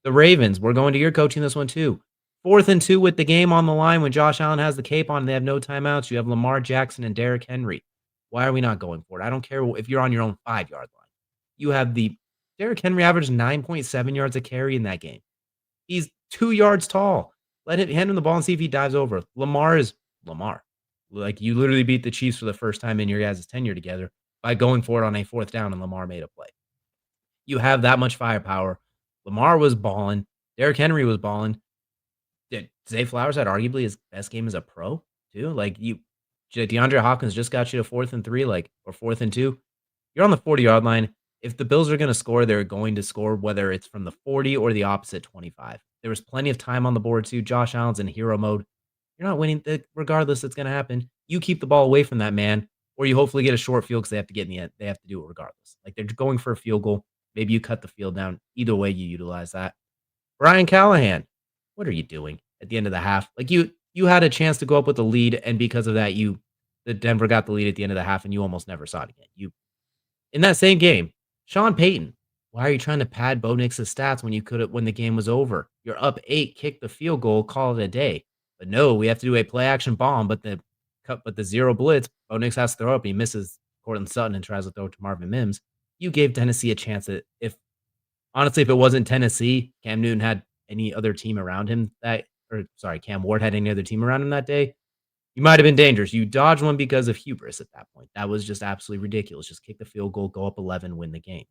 The Ravens, we're going to your coaching this one too. 4th and 2 with the game on the line when Josh Allen has the cape on and they have no timeouts. You have Lamar Jackson and Derrick Henry. Why are we not going for it? I don't care if you're on your own 5-yard line. You have the Derrick Henry averaged 9.7 yards a carry in that game. He's 2 yards tall. Let him hand him the ball and see if he dives over. Lamar is Lamar. Like, you literally beat the Chiefs for the first time in your guys' tenure together by going for it on a 4th down, and Lamar made a play. You have that much firepower. Lamar was balling. Derrick Henry was balling. Zay Flowers had arguably his best game as a pro, too. Like, DeAndre Hopkins just got you to 4th and 3, or 4th and 2. You're on the 40-yard line. If the Bills are gonna score, they're going to score, whether it's from the 40 or the opposite 25. There was plenty of time on the board, too. Josh Allen's in hero mode. You're not winning. Regardless, it's gonna happen. You keep the ball away from that man, or you hopefully get a short field because they have to get in the end. They have to do it regardless. Like, they're going for a field goal. Maybe you cut the field down. Either way, you utilize that. Brian Callahan, what are you doing at the end of the half? Like, you had a chance to go up with the lead, and because of that, the Denver got the lead at the end of the half, and you almost never saw it again. In that same game, Sean Payton, why are you trying to pad Bo Nix's stats when you could have when the game was over? You're up 8, kick the field goal, call it a day. But no, we have to do a play action bomb, but the zero blitz, Bo Nix has to throw up. He misses Cortland Sutton and tries to throw it to Marvin Mims. You gave Tennessee a chance that if honestly, if it wasn't Tennessee, Cam Newton had any other team around him Cam Ward had any other team around him that day, you might have been dangerous. You dodged one because of hubris at that point. That was just absolutely ridiculous. Just kick the field goal, go up 11, win the game.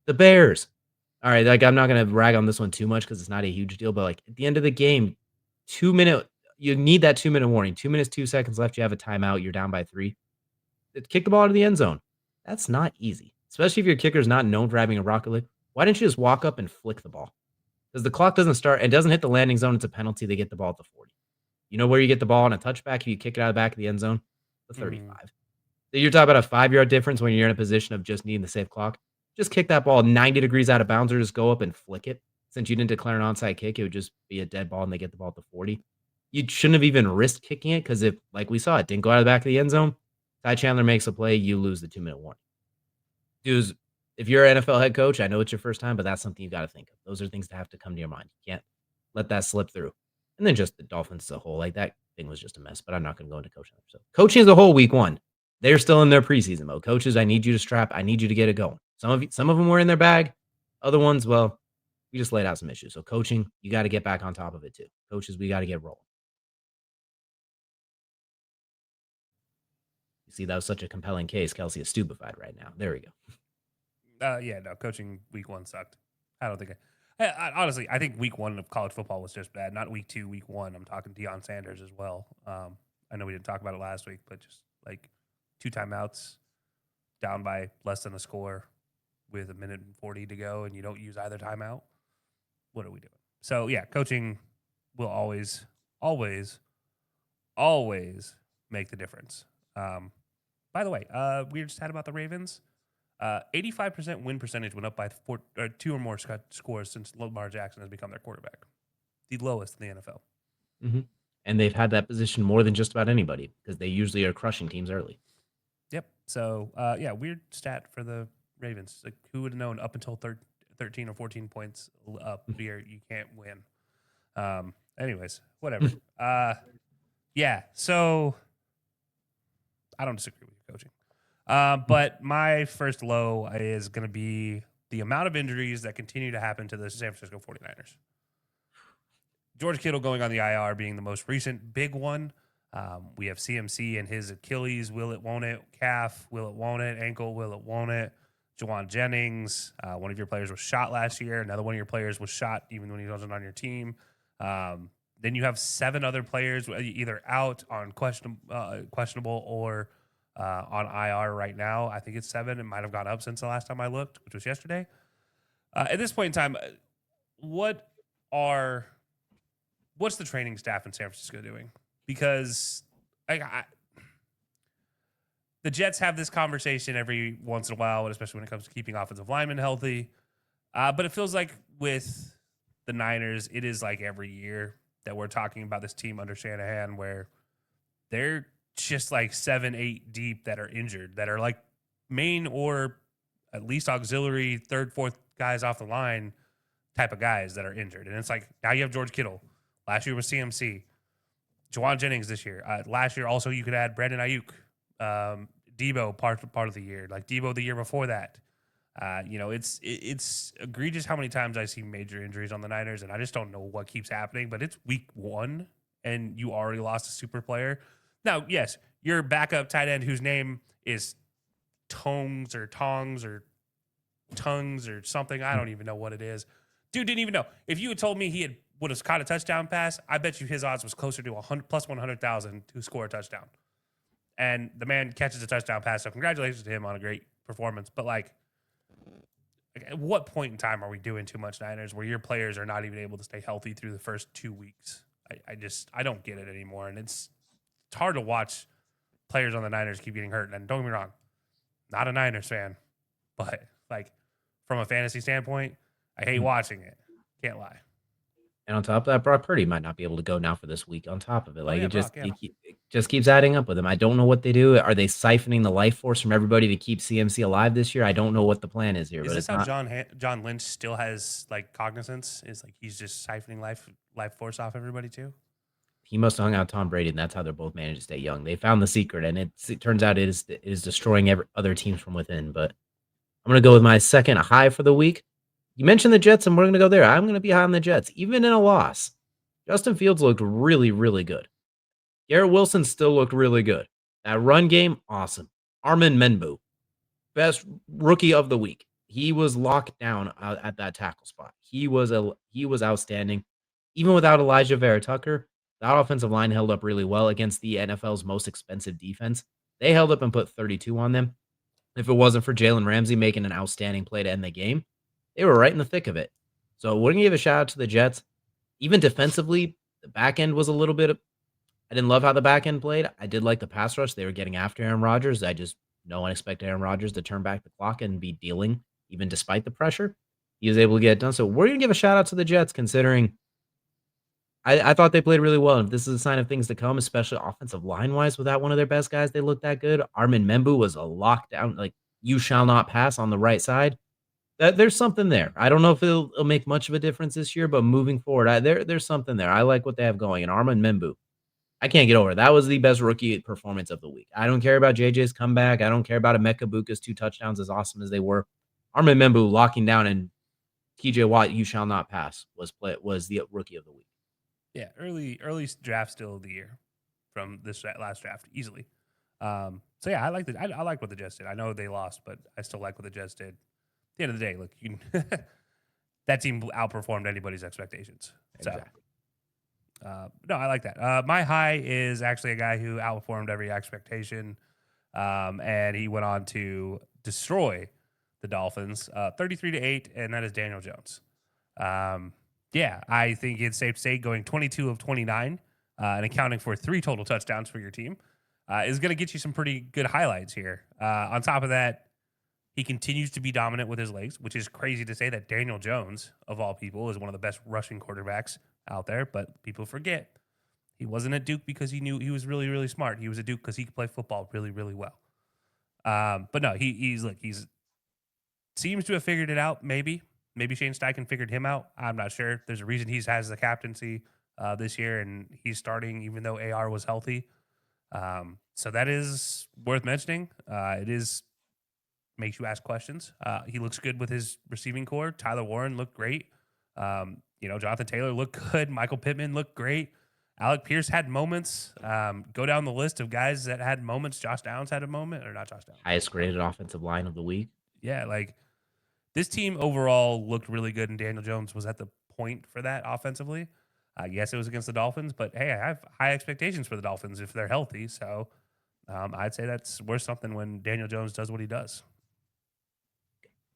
The Bears. All right, like, I'm not gonna rag on this one too much because it's not a huge deal, but, like, at the end of the game, 2-minute you need that 2-minute warning. 2 minutes, 2 seconds left, you have a timeout, you're down by 3. Kick the ball out of the end zone. That's not easy, especially if your kicker's not known for having a rocket leap. Why didn't you just walk up and flick the ball? Because the clock doesn't start and doesn't hit the landing zone, it's a penalty, they get the ball at the 40. You know where you get the ball on a touchback if you kick it out of the back of the end zone? The Mm. 35. So you're talking about a 5-yard difference when you're in a position of just needing the safe clock. Just kick that ball 90 degrees out of bounds or just go up and flick it. Since you didn't declare an onside kick, it would just be a dead ball and they get the ball at the 40. You shouldn't have even risked kicking it because if, like we saw, it didn't go out of the back of the end zone, Ty Chandler makes a play, you lose the 2-minute warning. Dudes, if you're an NFL head coach, I know it's your first time, but that's something you got to think of. Those are things that have to come to your mind. You can't let that slip through. And then just the Dolphins as a whole, like, that thing was just a mess, but I'm not going to go into coaching. So coaching as a whole, week 1, they're still in their preseason mode. Coaches, I need you to strap. I need you to get it going. Some of them were in their bag. Other ones, well, we just laid out some issues. So coaching, you got to get back on top of it too. Coaches, we got to get rolling. You see, that was such a compelling case. Kelsey is stupefied right now. There we go. Yeah, no, coaching week 1 sucked. I don't think honestly, I think week 1 of college football was just bad. Not week 2, week 1. I'm talking Deion Sanders as well. I know we didn't talk about it last week, but just like 2 timeouts, down by less than a score with a minute and 40 to go, and you don't use either timeout. What are we doing? So yeah, coaching will always, always, always make the difference. By the way, we just had about the Ravens. 85% win percentage went up by 2 or more scores since Lamar Jackson has become their quarterback. The lowest in the NFL. Mm-hmm. And they've had that position more than just about anybody because they usually are crushing teams early. Yep. So, yeah, weird stat for the Ravens. Like, who would have known up until 13 or 14 points up here, you can't win. Anyways, whatever. Yeah, so I don't disagree with your coaching. But my first low is going to be the amount of injuries that continue to happen to the San Francisco 49ers. George Kittle going on the IR being the most recent big one. We have CMC and his Achilles, will it, won't it? Calf, will it, won't it? Ankle, will it, won't it? Jawan Jennings, one of your players was shot last year. Another one of your players was shot even when he wasn't on your team. Then you have 7 other players either out on questionable or on IR right now. I think it's 7. It might have gone up since the last time I looked, which was yesterday. At this point in time, what's the training staff in San Francisco doing? Because the Jets have this conversation every once in a while, especially when it comes to keeping offensive linemen healthy. But it feels like with the Niners, it is like every year that we're talking about this team under Shanahan where they're just like 7, 8 deep that are injured, that are like main or at least auxiliary third, fourth guys off the line type of guys that are injured. And it's like now you have George Kittle. Last year was CMC. Juwan Jennings this year. Last year also you could add Brandon Ayuk, Debo part of the year, like Debo the year before that. It's egregious how many times I see major injuries on the Niners, and I just don't know what keeps happening. But it's week 1, and you already lost a super player. Now, yes, your backup tight end whose name is Tongs or Tongs or Tongues or something. I don't even know what it is. Dude didn't even know. If you had told me would have caught a touchdown pass, I bet you his odds was closer to 100 plus 100,000 to score a touchdown. And the man catches a touchdown pass. So congratulations to him on a great performance. But like at what point in time are we doing too much Niners where your players are not even able to stay healthy through the first 2 weeks? I don't get it anymore. And it's hard to watch players on the Niners keep getting hurt. And don't get me wrong, not a Niners fan, but like from a fantasy standpoint, I hate watching it. Can't lie. And on top of that, Brock Purdy might not be able to go now for this week on top of it. Like, Brock, it just keeps adding up with him. I don't know what they do. Are they siphoning the life force from everybody to keep CMC alive this year? I don't know what the plan is here. Is this how John Lynch still has like cognizance? Is like he's just siphoning life force off everybody too? He must have hung out Tom Brady, and that's how they're both managed to stay young. They found the secret, and it turns out it is destroying other teams from within. But I'm going to go with my second high for the week. You mentioned the Jets, and we're going to go there. I'm going to be high on the Jets, even in a loss. Justin Fields looked really, really good. Garrett Wilson still looked really good. That run game, awesome. Armin Menbu, best rookie of the week. He was locked down at that tackle spot. He was outstanding. Even without Elijah Vera Tucker, that offensive line held up really well against the NFL's most expensive defense. They held up and put 32 on them. If it wasn't for Jalen Ramsey making an outstanding play to end the game, they were right in the thick of it. So we're going to give a shout out to the Jets. Even defensively, the back end was a little bit. I didn't love how the back end played. I did like the pass rush. They were getting after Aaron Rodgers. No one expected Aaron Rodgers to turn back the clock and be dealing, even despite the pressure. He was able to get it done. So we're going to give a shout out to the Jets, considering I thought they played really well. And if this is a sign of things to come, especially offensive line-wise, without one of their best guys, they looked that good. Armin Membu was a lockdown, like, you shall not pass on the right side. There's something there. I don't know if it'll make much of a difference this year, but moving forward, there's something there. I like what they have going. And Armin Membu, I can't get over it. That was the best rookie performance of the week. I don't care about JJ's comeback. I don't care about Emeka Buka's 2 touchdowns, as awesome as they were. Armin Membu locking down and TJ Watt, you shall not pass, was the rookie of the week. Yeah, early draft still of the year from this last draft easily. So yeah, I like what the Jets did. I know they lost, but I still like what the Jets did. At the end of the day, look, that team outperformed anybody's expectations. Exactly. So, no, I like that. My high is actually a guy who outperformed every expectation, and he went on to destroy the Dolphins, 33-8, and that is Daniel Jones. Yeah, I think it's safe to say going 22 of 29 and accounting for 3 total touchdowns for your team is going to get you some pretty good highlights here. On top of that, he continues to be dominant with his legs, which is crazy to say that Daniel Jones, of all people, is one of the best rushing quarterbacks out there. But people forget he wasn't at Duke because he knew he was really, really smart. He was at Duke because he could play football really, really well. But no, he's seems to have figured it out. Maybe Shane Steichen figured him out. I'm not sure. There's a reason he has the captaincy this year, and he's starting even though AR was healthy. So that is worth mentioning. It makes you ask questions. He looks good with his receiving core. Tyler Warren looked great. Jonathan Taylor looked good. Michael Pittman looked great. Alec Pierce had moments. Go down the list of guys that had moments. Josh Downs had a moment, or not Josh Downs. Highest graded offensive line of the week. Yeah, like this team overall looked really good, and Daniel Jones was at the point for that offensively. Yes, it was against the Dolphins, but hey, I have high expectations for the Dolphins if they're healthy. So I'd say that's worth something when Daniel Jones does what he does.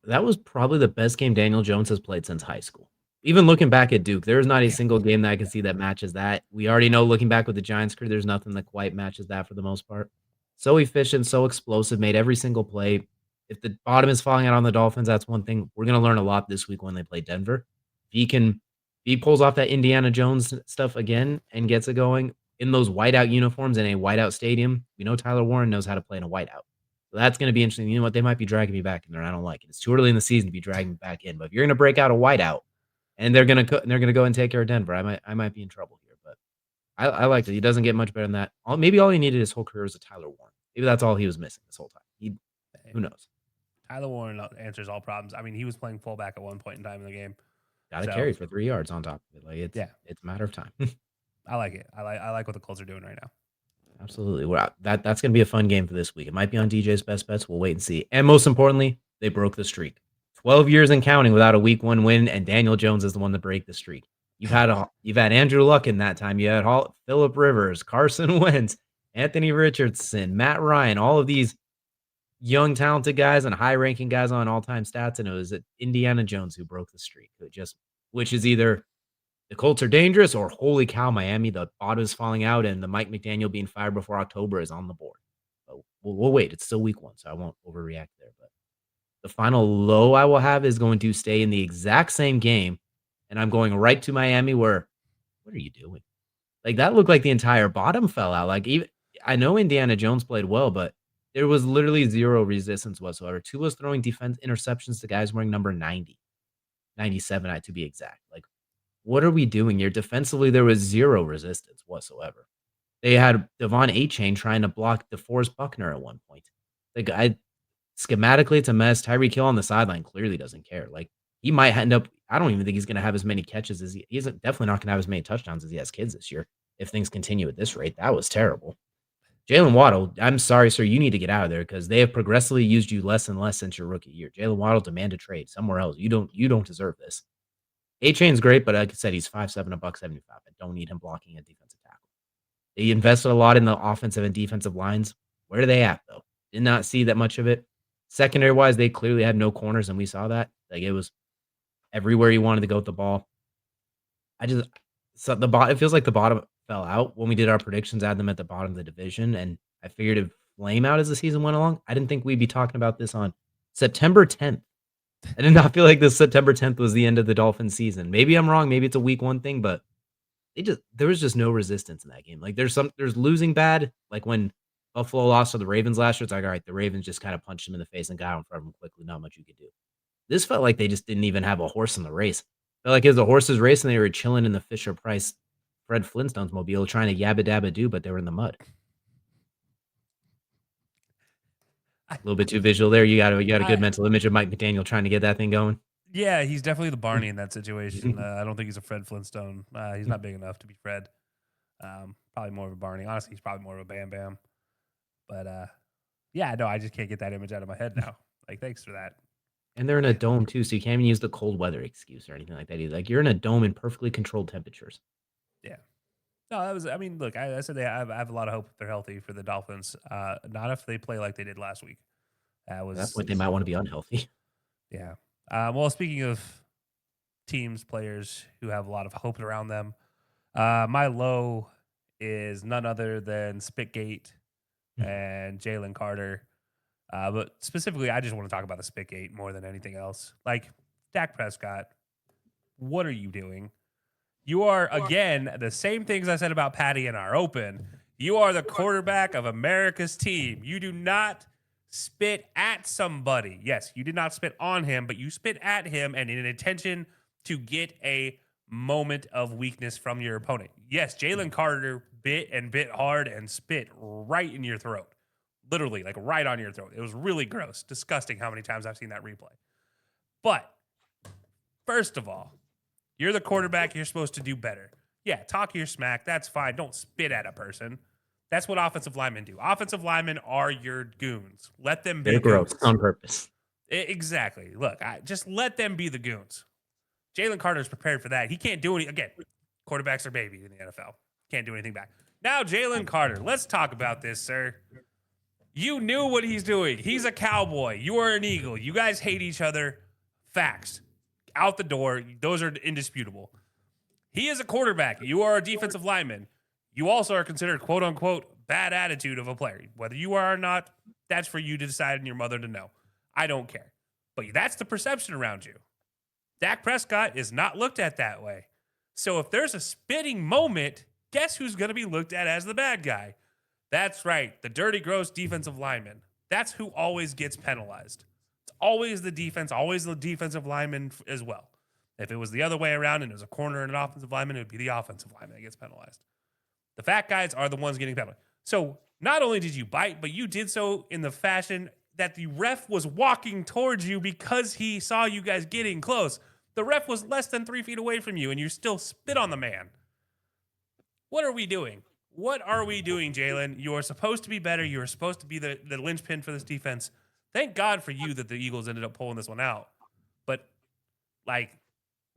That was probably the best game Daniel Jones has played since high school. Even looking back at Duke, there's not a single game that I can see that matches that. We already know, looking back with the Giants career, there's nothing that quite matches that for the most part. So efficient, so explosive, made every single play. if the bottom is falling out on the Dolphins, that's one thing. We're gonna learn a lot this week when they play Denver. If he pulls off that Indiana Jones stuff again and gets it going in those whiteout uniforms in a whiteout stadium, we know Tyler Warren knows how to play in a whiteout. So that's gonna be interesting. You know what? They might be dragging me back in there. I don't like it. It's too early in the season to be dragging me back in. But if you're gonna break out a whiteout and they're gonna go and take care of Denver, I might be in trouble here. But I liked it. He doesn't get much better than that. Maybe all he needed his whole career was a Tyler Warren. Maybe that's all he was missing this whole time. Who knows? Tyler Warren answers all problems. I mean, he was playing fullback at one point in time in the game. Got to carry for 3 yards on top of it. Like it's a matter of time. I like it. I like what the Colts are doing right now. Absolutely. Well, that's going to be a fun game for this week. It might be on DJ's best bets. We'll wait and see. And most importantly, they broke the streak. 12 years and counting without a week 1 win, and Daniel Jones is the one to break the streak. You've had Andrew Luck in that time. You had Phillip Rivers, Carson Wentz, Anthony Richardson, Matt Ryan, all of these young, talented guys and high-ranking guys on all-time stats, and it was Indiana Jones who broke the streak. Which is either the Colts are dangerous or holy cow, Miami, the bottom is falling out, and the Mike McDaniel being fired before October is on the board. But we'll wait. It's still week 1, so I won't overreact there. But the final low I will have is going to stay in the exact same game, and I'm going right to Miami where, what are you doing? Like, that looked like the entire bottom fell out. Like, even I know Indiana Jones played well, but there was literally zero resistance whatsoever. Tua's throwing defense interceptions to guys wearing number 90, 97 to be exact. Like, what are we doing here? Defensively, there was zero resistance whatsoever. They had Devon Achane trying to block DeForest Buckner at one point. The guy, schematically, it's a mess. Tyreek Hill on the sideline clearly doesn't care. Like, he might end up, I don't even think he's going to have as many catches as he's definitely not going to have as many touchdowns as he has kids this year. If things continue at this rate, that was terrible. Jalen Waddle, I'm sorry, sir, you need to get out of there because they have progressively used you less and less since your rookie year. Jalen Waddle, demand a trade somewhere else. You don't deserve this. A-Chain's great, but like I said, he's 5'7", $175. I don't need him blocking a defensive tackle. They invested a lot in the offensive and defensive lines. Where are they at, though? Did not see that much of it. Secondary-wise, they clearly had no corners, and we saw that. Like, it was everywhere you wanted to go with the ball. It feels like the bottom fell out when we did our predictions. I had them at the bottom of the division, and I figured it'd flame out as the season went along. I didn't think we'd be talking about this on September 10th. I did not feel like this September 10th was the end of the Dolphins season. Maybe I'm wrong. Maybe it's a week 1 thing, but there was just no resistance in that game. Like, there's losing bad. Like when Buffalo lost to the Ravens last year, it's like, all right, the Ravens just kind of punched them in the face and got out in front of them quickly. Not much you could do. This felt like they just didn't even have a horse in the race. Felt like it was a horse's race and they were chilling in the Fisher Price Fred Flintstones mobile trying to yabba dabba do, but they were in the mud. A little bit too visual there. You got a good mental image of Mike McDaniel trying to get that thing going. Yeah, he's definitely the Barney in that situation. I don't think he's a Fred Flintstone. He's not big enough to be Fred. Probably more of a Barney. Honestly, he's probably more of a Bam Bam. But yeah, no, I just can't get that image out of my head now. Like, thanks for that. And they're in a dome too, so you can't even use the cold weather excuse or anything like that either. Like, you're in a dome in perfectly controlled temperatures. Yeah. No, that was. I mean, look, I said I have a lot of hope if they're healthy for the Dolphins. Not if they play like they did last week. At that point, they might want to be unhealthy. Yeah. Well, speaking of teams, players who have a lot of hope around them, my low is none other than Spitgate and Jalen Carter. But specifically, I just want to talk about the Spitgate more than anything else. Like, Dak Prescott, what are you doing? You are, again, the same things I said about Patty in our open. You are the quarterback of America's team. You do not spit at somebody. Yes, you did not spit on him, but you spit at him and in an intention to get a moment of weakness from your opponent. Yes, Jalen Carter bit hard and spit right in your throat. Literally, like right on your throat. It was really gross. Disgusting how many times I've seen that replay. But, first of all, you're the quarterback. You're supposed to do better. Yeah, talk your smack. That's fine. Don't spit at a person. That's what offensive linemen do. Offensive linemen are your goons. Let them be gross on purpose. Exactly. Look, just let them be the goons. Jalen Carter's prepared for that. He can't do anything. Again, quarterbacks are babies in the NFL. Can't do anything back. Now, Jalen Carter. Let's talk about this, sir. You knew what he's doing. He's a Cowboy. You are an Eagle. You guys hate each other. Facts. Out the door. Those are indisputable. He is a quarterback. You are a defensive lineman. You also are considered, quote unquote, bad attitude of a player. Whether you are or not, that's for you to decide and your mother to know. I don't care. But that's the perception around you. Dak Prescott is not looked at that way. So if there's a spitting moment, guess who's going to be looked at as the bad guy? That's right, the dirty, gross defensive lineman. That's who always gets penalized. It's always the defense, always the defensive lineman as well. If it was the other way around and it was a corner and an offensive lineman, it would be the offensive lineman that gets penalized. The fat guys are the ones getting penalized. So not only did you bite, but you did so in the fashion that the ref was walking towards you because he saw you guys getting close. The ref was less than 3 feet away from you, and you still spit on the man. What are we doing? What are we doing, Jalen? You are supposed to be better. You are supposed to be the linchpin for this defense. Thank God for you that the Eagles ended up pulling this one out. But, like,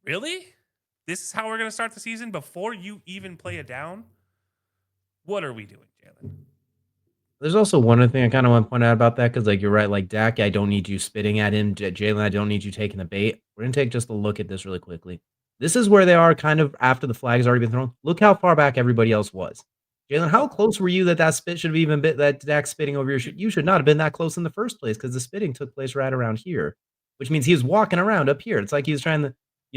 really? This is how we're going to start the season before you even play it down? What are we doing, Jalen? There's also one other thing I kind of want to point out about that because, like, you're right. Like, Dak, I don't need you spitting at him. Jalen, I don't need you taking the bait. We're going to take just a look at this really quickly. This is where they are kind of after the flag has already been thrown. Look how far back everybody else was. Jalen, how close were you that spit should have even been that Dak spitting over your shit? You should not have been that close in the first place because the spitting took place right around here, which means he was walking around up here. It's like he was trying to,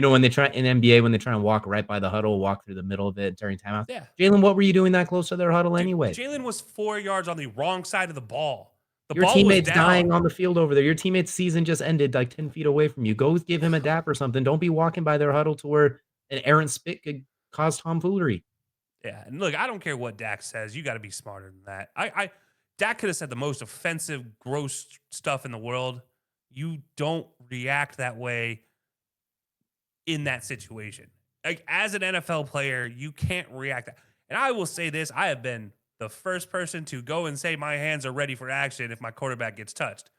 when they try in NBA, when they try and walk right by the huddle, walk through the middle of it during timeout. Yeah. Jalen, what were you doing that close to their huddle anyway? Jalen was 4 yards on the wrong side of the ball. Your teammate's dying on the field over there. Your teammate's season just ended like 10 feet away from you. Go give him a dap or something. Don't be walking by their huddle to where an errant spit could cause tomfoolery. Yeah, and look, I don't care what Dak says. You got to be smarter than that. Dak could have said the most offensive, gross stuff in the world. You don't react that way in that situation. Like, as an NFL player, you can't react that. And I will say this, I have been the first person to go and say my hands are ready for action if my quarterback gets touched.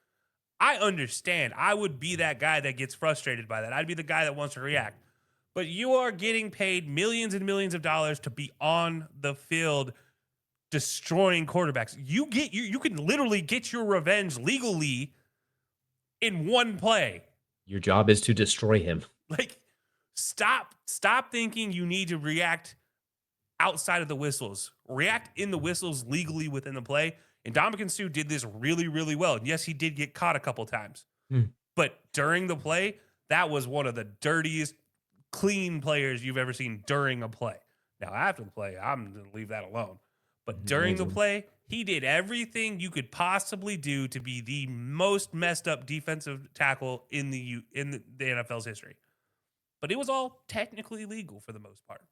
I understand. I would be that guy that gets frustrated by that. I'd be the guy that wants to react. But you are getting paid millions and millions of dollars to be on the field destroying quarterbacks. You can literally get your revenge legally in one play. Your job is to destroy him. Like, stop thinking you need to react outside of the whistles. React in the whistles legally within the play. And Ndamukong Suh did this really, really well. And yes, he did get caught a couple times. But during the play, that was one of the dirtiest, clean players you've ever seen during a play. Now, after the play, I'm going to leave that alone. But during the play, he did everything you could possibly do to be the most messed up defensive tackle in the NFL's history. But it was all technically legal for the most part.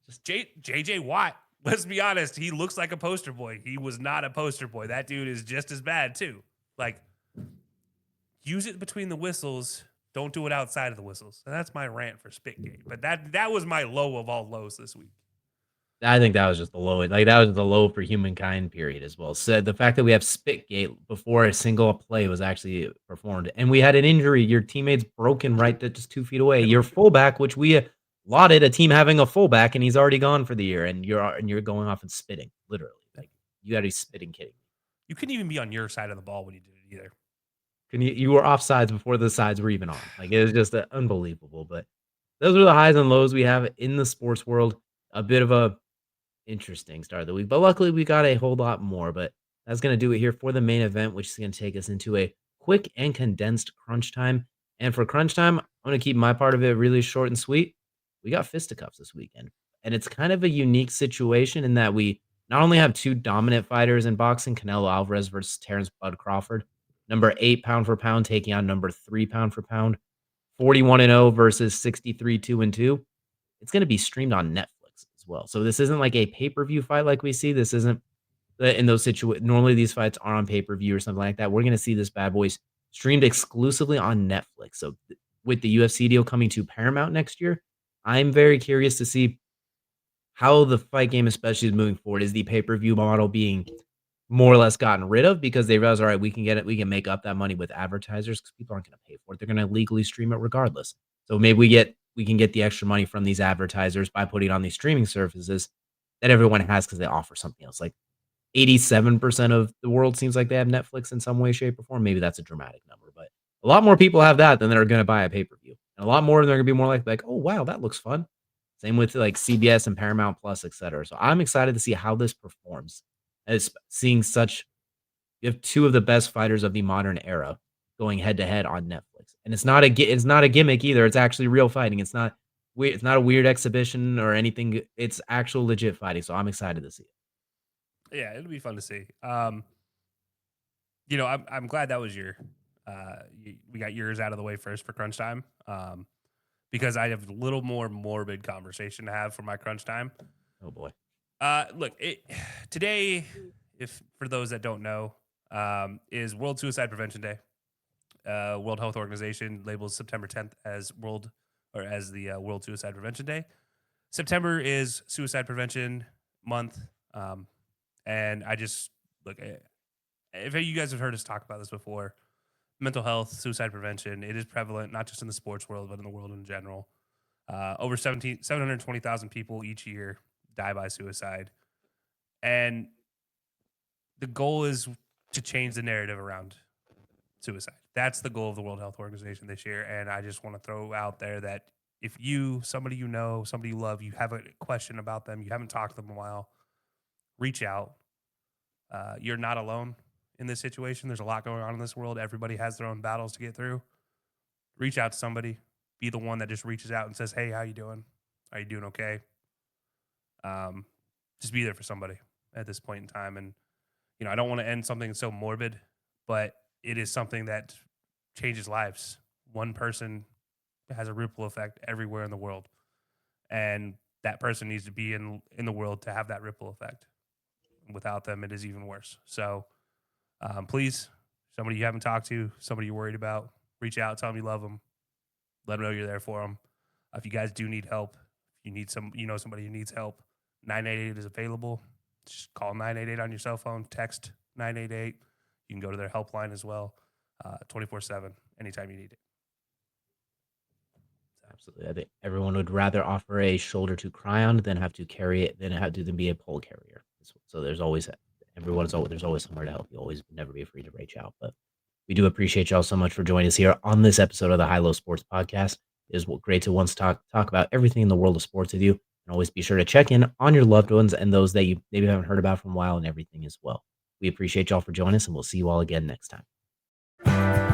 Just J.J. Watt, let's be honest, he looks like a poster boy. He was not a poster boy. That dude is just as bad, too. Like, use it between the whistles. Don't do it outside of the whistles. And that's my rant for Spitgate. But that was my low of all lows this week. I think that was just the low. Like, that was the low for humankind, period, as well. So the fact that we have Spitgate before a single play was actually performed, and we had an injury. Your teammate's broken right just 2 feet away. Your fullback, which we lauded a team having a fullback, and he's already gone for the year, and you're going off and spitting, literally. Like, you got to be spitting kidding me. You couldn't even be on your side of the ball when you did it either. You were offsides before the sides were even on. Like, it was just unbelievable. But those are the highs and lows we have in the sports world. A bit of a interesting start of the week, but luckily we got a whole lot more. But that's going to do it here for the main event, which is going to take us into a quick and condensed crunch time. And for crunch time, I'm going to keep my part of it really short and sweet. We got fisticuffs this weekend, and it's kind of a unique situation in that we not only have two dominant fighters in boxing, Canelo Alvarez versus Terence Bud Crawford, number 8 pound for pound taking on number 3 pound for pound, 41-0 versus 63-2-2. It's going to be streamed on Netflix as well. So this isn't like a pay-per-view fight like we see. This isn't in those situations. Normally these fights are on pay-per-view or something like that. We're going to see this bad boy streamed exclusively on Netflix. So with the UFC deal coming to Paramount next year, I'm very curious to see how the fight game especially is moving forward. Is the pay-per-view model being more or less gotten rid of because they realize, all right, we can get it. We can make up that money with advertisers because people aren't going to pay for it. They're going to legally stream it regardless. So maybe we can get the extra money from these advertisers by putting on these streaming services that everyone has because they offer something else. Like 87% of the world seems like they have Netflix in some way, shape, or form. Maybe that's a dramatic number, but a lot more people have that than they're going to buy a pay-per-view. And a lot more than they're going to be more like, oh, wow, that looks fun. Same with like CBS and Paramount Plus, et cetera. So I'm excited to see how this performs. As seeing you have two of the best fighters of the modern era going head to head on Netflix. And it's not a gimmick either. It's actually real fighting. It's not weird. It's not a weird exhibition or anything. It's actual legit fighting. So I'm excited to see it. Yeah, it'll be fun to see. I'm glad that was we got yours out of the way first for crunch time. Because I have a little more morbid conversation to have for my crunch time. Oh boy. Look, today, if for those that don't know, is World Suicide Prevention Day. World Health Organization labels September 10th as the World Suicide Prevention Day. September is Suicide Prevention Month, and I just look. If you guys have heard us talk about this before, mental health, suicide prevention, it is prevalent not just in the sports world but in the world in general. Over 720,000 people each year die by suicide, and the goal is to change the narrative around suicide. That's the goal of the World Health Organization this year. And I just want to throw out there that if somebody you know, somebody you love, you have a question about them, you haven't talked to them in a while, reach out. You're not alone in this situation. There's a lot going on in this world. Everybody has their own battles to get through. Reach out to somebody. Be the one that just reaches out and says, hey, how you doing? Are you doing okay? Just be there for somebody at this point in time. And, I don't want to end something so morbid, but it is something that changes lives. One person has a ripple effect everywhere in the world. And that person needs to be in the world to have that ripple effect. Without them, it is even worse. So please, somebody you haven't talked to, somebody you're worried about, reach out, tell them you love them, let them know you're there for them. If you guys do need help, if you need somebody who needs help, 988 is available. Just call 988 on your cell phone, text 988. You can go to their helpline as well, 24/7, anytime you need it. Absolutely. I think everyone would rather offer a shoulder to cry on than have to carry it, than be a pole carrier. So there's always somewhere to help. You always never be afraid to reach out. But we do appreciate y'all so much for joining us here on this episode of the High Low Sports Podcast. It is great to once talk about everything in the world of sports with you. And always be sure to check in on your loved ones and those that you maybe haven't heard about for a while and everything as well. We appreciate y'all for joining us, and we'll see you all again next time.